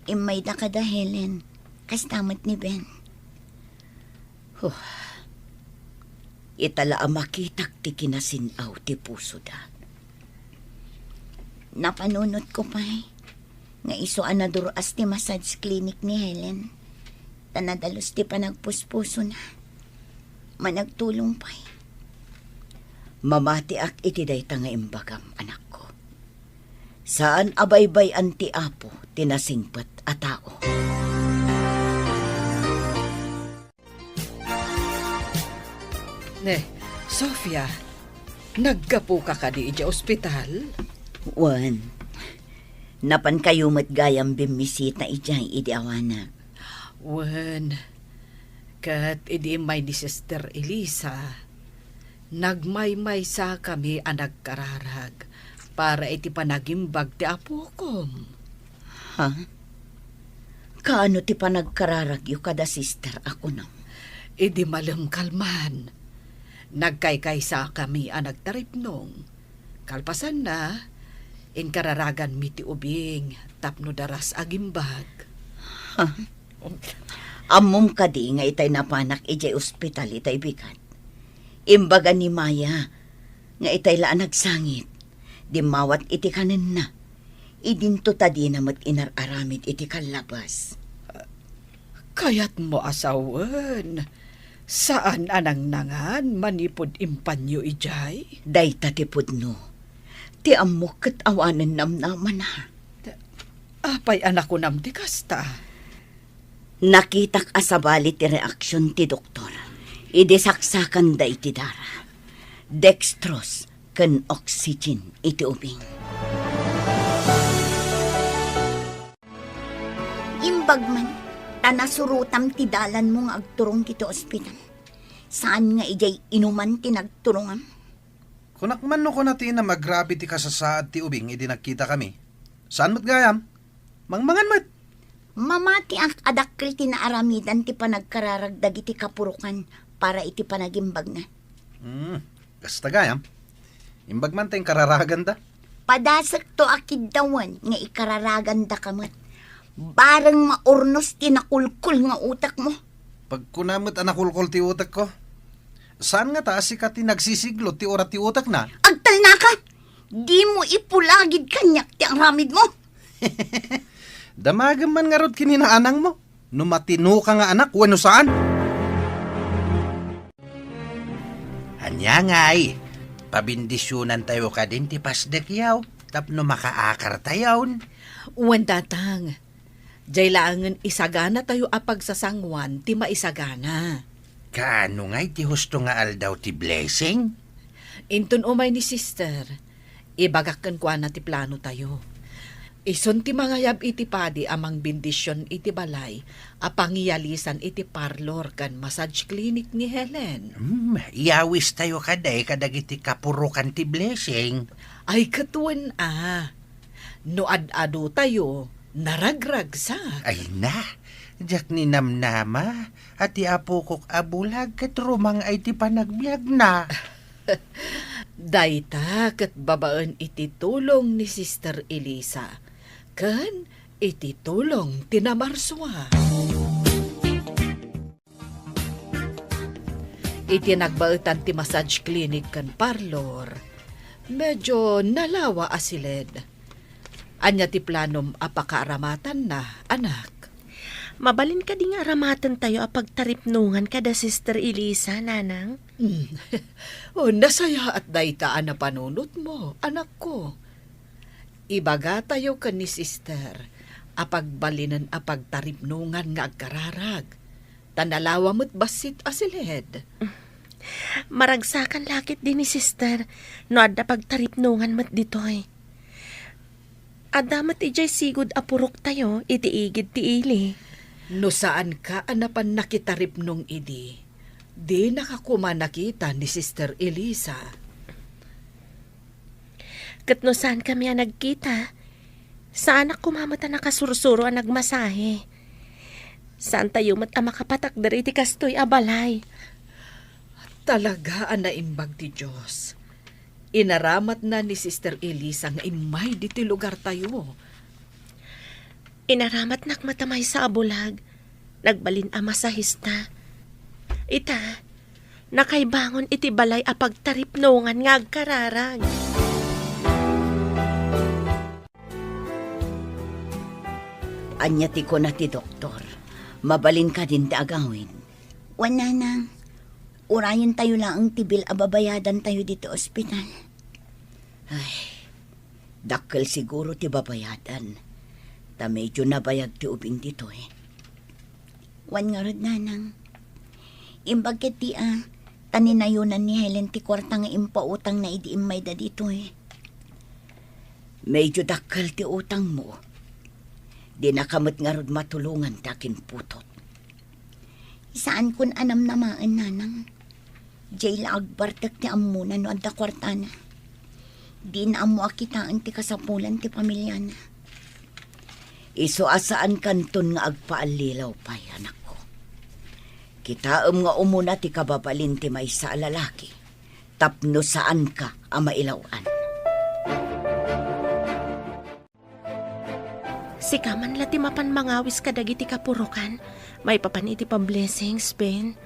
M: Imay da kada Helen, kastamat ni Ben. Itala makitak ti kinasinaw ti puso da. Napanunot ko pa'y nga iso anaduro as ti massage clinic ni Helen. Tanadalos ti panagpuspuso na. Managtulong pa'y. Mamati ak iti dayta nga imbagam, anak ko. Saan abaybay an ti apo tinasingpat a tao.
L: Sofia, naggapo ka di iti ospital?
M: Wan, napan kayo matgayang bimisita ijay idi awanak.
L: Wan, kat idi may ni Sister Elisa. Nagmaymay sa kami ang nagkararag para iti panagimbag ti apo kom.
M: Ha? Kaano ti panagkararag yu kada sister ako nang?
L: Idi malam kalman. Nagkaykaysa kami ang nagtaripnong. Kalpasan na, inkararagan mi ti ubing, tapno daras agimbag.
M: Ha? Amom ka di nga itay napanak ijay ospital itay bigat. Imbaga ni Maya,
F: Nga itay laan nagsangit. Di mawat iti kanin na. Idinto tadi na mat inararamid iti kalabas.
L: Kayat mo asawan. Saan anang nangan manipod impanyo ijay?
F: Day tatipod no. Ti amok kat awanan namnaman ha.
L: Apay anak ko nam ti kasta.
F: Nakitak asabali ti reaksyon ti doktor. Idesaksakan da iti dara. Dextrose ken oxygen iti ubing.
M: Imbag man, tanasurutam ti dalan mo nga agturong kito ospital. Saan nga ijay inuman ti nagturungan?
K: Kunakman no ko natin na magrabe ti kasasaad ti ubing, idi nakita kami. Saan mo't gayam? Mangmangan mo't.
M: Mamati ang adakkel ti naaramidan ti panagkararagdag iti kapurukan para iti panagimbag na.
K: Kasta gayam. Imbag man tayong kararagan da.
M: Padasak to akiddawan nga ikararagan da kamat. Barang maurnos ti nakulkul nga utak mo.
K: Pag kunamot anakulkol ti utak ko, saan nga taas ka ti nagsisiglo ti orat ti utak na?
M: Agtal na ka! Di mo ipulagid kanyak ti ang ramid mo.
K: Damagan man nga rod kinina anang mo. Numatino ka nga anak, wano saan?
C: Anya ngay, pabindisyonan tayo ka din ti pasdekyaw, tapno makaakar tayon.
L: Wandatang, jay laangan isagana tayo apag sa sangwan ti maisagana.
C: Kaano ngay ti husto nga aldaw ti blessing?
L: Intun umay ni sister, ibagakkan kwa na ti plano tayo. Ison ti mangayab iti padi amang bindisyon iti balay, apangiyalisan iti parlor kan massage clinic ni Helen.
C: Iawis tayo kaday kadag iti kapurukan ti blessing.
L: Ay katuan no ad-ado tayo, naragragsak.
C: Ay na, jak ni namnama, at ti apukok abulag kat rumang ay ti panagbiag na.
L: Dayta kat babaan iti tulong ni Sister Elisa. Kan iti tulong tinamarswa. Iti nagbaetan ti massage clinic kan parlor. Medyo nalawa asiled. Anya ti planom apakaaramatan na, anak.
E: Mabalin ka di nga aramatan tayo apag taripnungan kada Sister Elisa, nanang.
L: Nasaya at daytaan na panunot mo, anak ko. Ibaga tayo ka ni sister, apagbalinan apagtaripnungan nga agkararag. Tanalawa mo't basit asilid.
E: Maragsakan lakit din ni sister, no adda pagtaripnungan mat ditoy. Adamat ijay sigud apurok tayo, itiigid ti ili.
L: No saan ka anapan nakitaripnong idi, di nakakuma nakita ni Sister Elisa.
E: Kat no saan kami nagkita, saan ako mamata nakasursuro ang nagmasahe. Saan tayo mat makapatak dari ti kastoy abalay.
L: Talaga ang naimbag ti Diyos. Inaramat na ni Sister Elisa nga imay diti lugar tayo.
E: Inaramat nakmatamay sa abulag, nagbalin ang masahista. Ita, nakaibangon iti balay apag taripnungan nga agkararag.
F: Anya ti ko na ti doktor. Mabalin ka din ti agawin.
M: Wala nang. Urayan tayo lang ang tibil ababayadan tayo dito ospital.
F: Ay, dakkel siguro ti babayadan. Ta medyo nabayag ti ubing dito
M: Wan nga rod nanang. Imbag ket ti taninayunan ni Helen ti kwarta nga impautang na idi imay da dito
F: Medyo dakkel ti utang mo. Di nakamot nga rod matulungan takin putot.
M: Saan kun anam namaan nanang? Jay la agbartak ti amuna no adda kwarta na. Di na amo akitaan ti kasapulan ti pamilya na.
F: Iso asaan kanton nga agpaalilaw pay, anak ko. Kitaam nga umuna ti kababalin ti may sa lalaki. Tapno saan ka ang mailawan.
E: Si kaman lati mapan mangawis kadagi ti kapurukan, may papan iti pa-blessings, Ben.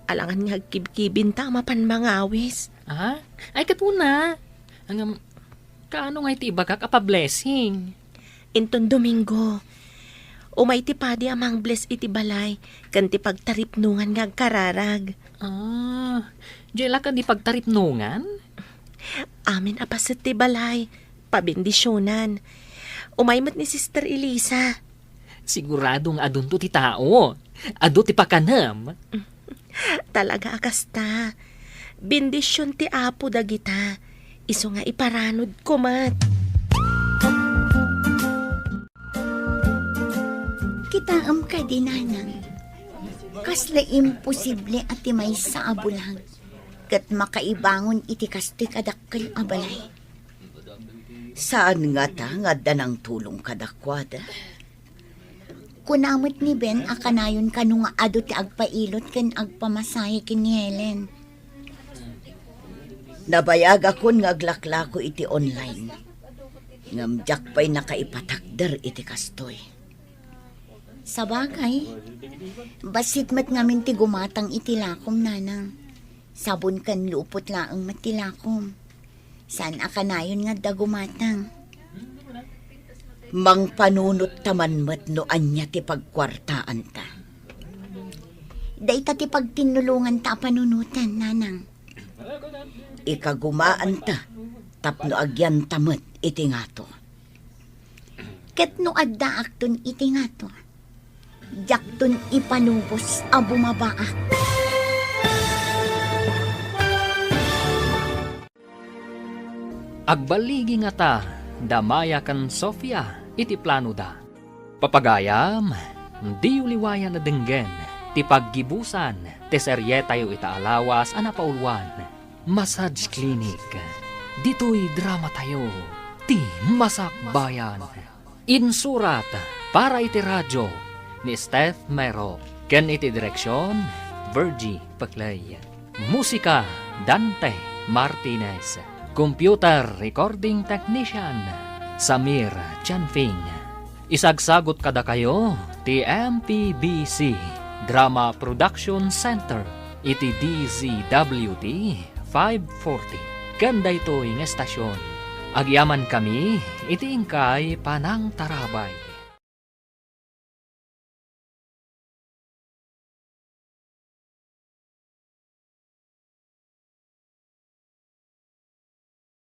N: Alangan nga kibkibin tama pan mangawis.
J: Ha? Ay katuna. Ang kaano nga iti ibagak apa-blessing?
N: Inton Domingo, umay ti padi amang bless iti balay, kan ti pagtaripnungan nga kararag.
J: Diyela ka di pagtaripnungan?
N: Amin apasit ti balay, pabindisyonan. Umaymat ni Sister Elisa.
J: Siguradong adun to ti tao. Ado ti pakanam.
N: Talaga akasta. Bendisyon ti apo dagita. Iso nga iparanod ko mat.
M: Kitaam ka di nanang. Kasla imposible at may sa abulang. Kat makaibangon iti kastoy kadakkel abalay.
F: Saan nga ta nga danang tulong kadakwada?
M: Kunamot ni Ben akanayon kanu nga ado ti agpailot ken agpamasahe ken ni Helen.
F: Nabayag akon nga aglaklako iti online. Ngamjak pa'y nakaipatakder iti kastoy.
M: Sa bagay, basit mat ngamin ti gumatang iti lakom nanang. Sabon kan lupot laang matilakom. Saan akanayon nga da gumatang?
F: Mang panunot taman mat no anya ti pagkwartaan ta.
M: Dayta ti pagtinulungan ta panunutan nanang.
F: Ikagumaan ta, tapno agyan tamat iti ngato.
M: Ket no adda akton iti ngato. Jakton ipanubos a bumabaak.
J: Agbaligi nga ta, damaya kan Sofia, iti plano da. Papagayam, di uliwayan na denggen, ti paggibusan, ti serye tayo itaalawas, anapaulwan. Massage Clinic. Dito'y drama tayo. Ti Masakbayan. Insurat para iti radyo ni Steph Mero. Ken iti direksyon, Virgie Paclay. Musika, Dante Martinez. Computer Recording Technician, Samir Chanfing. Isagsagot kada kayo, ti MPBC Drama Production Center. Iti DZWT 540. Ganda ito yung estasyon. Agyaman kami, iti ingkay panang tarabay.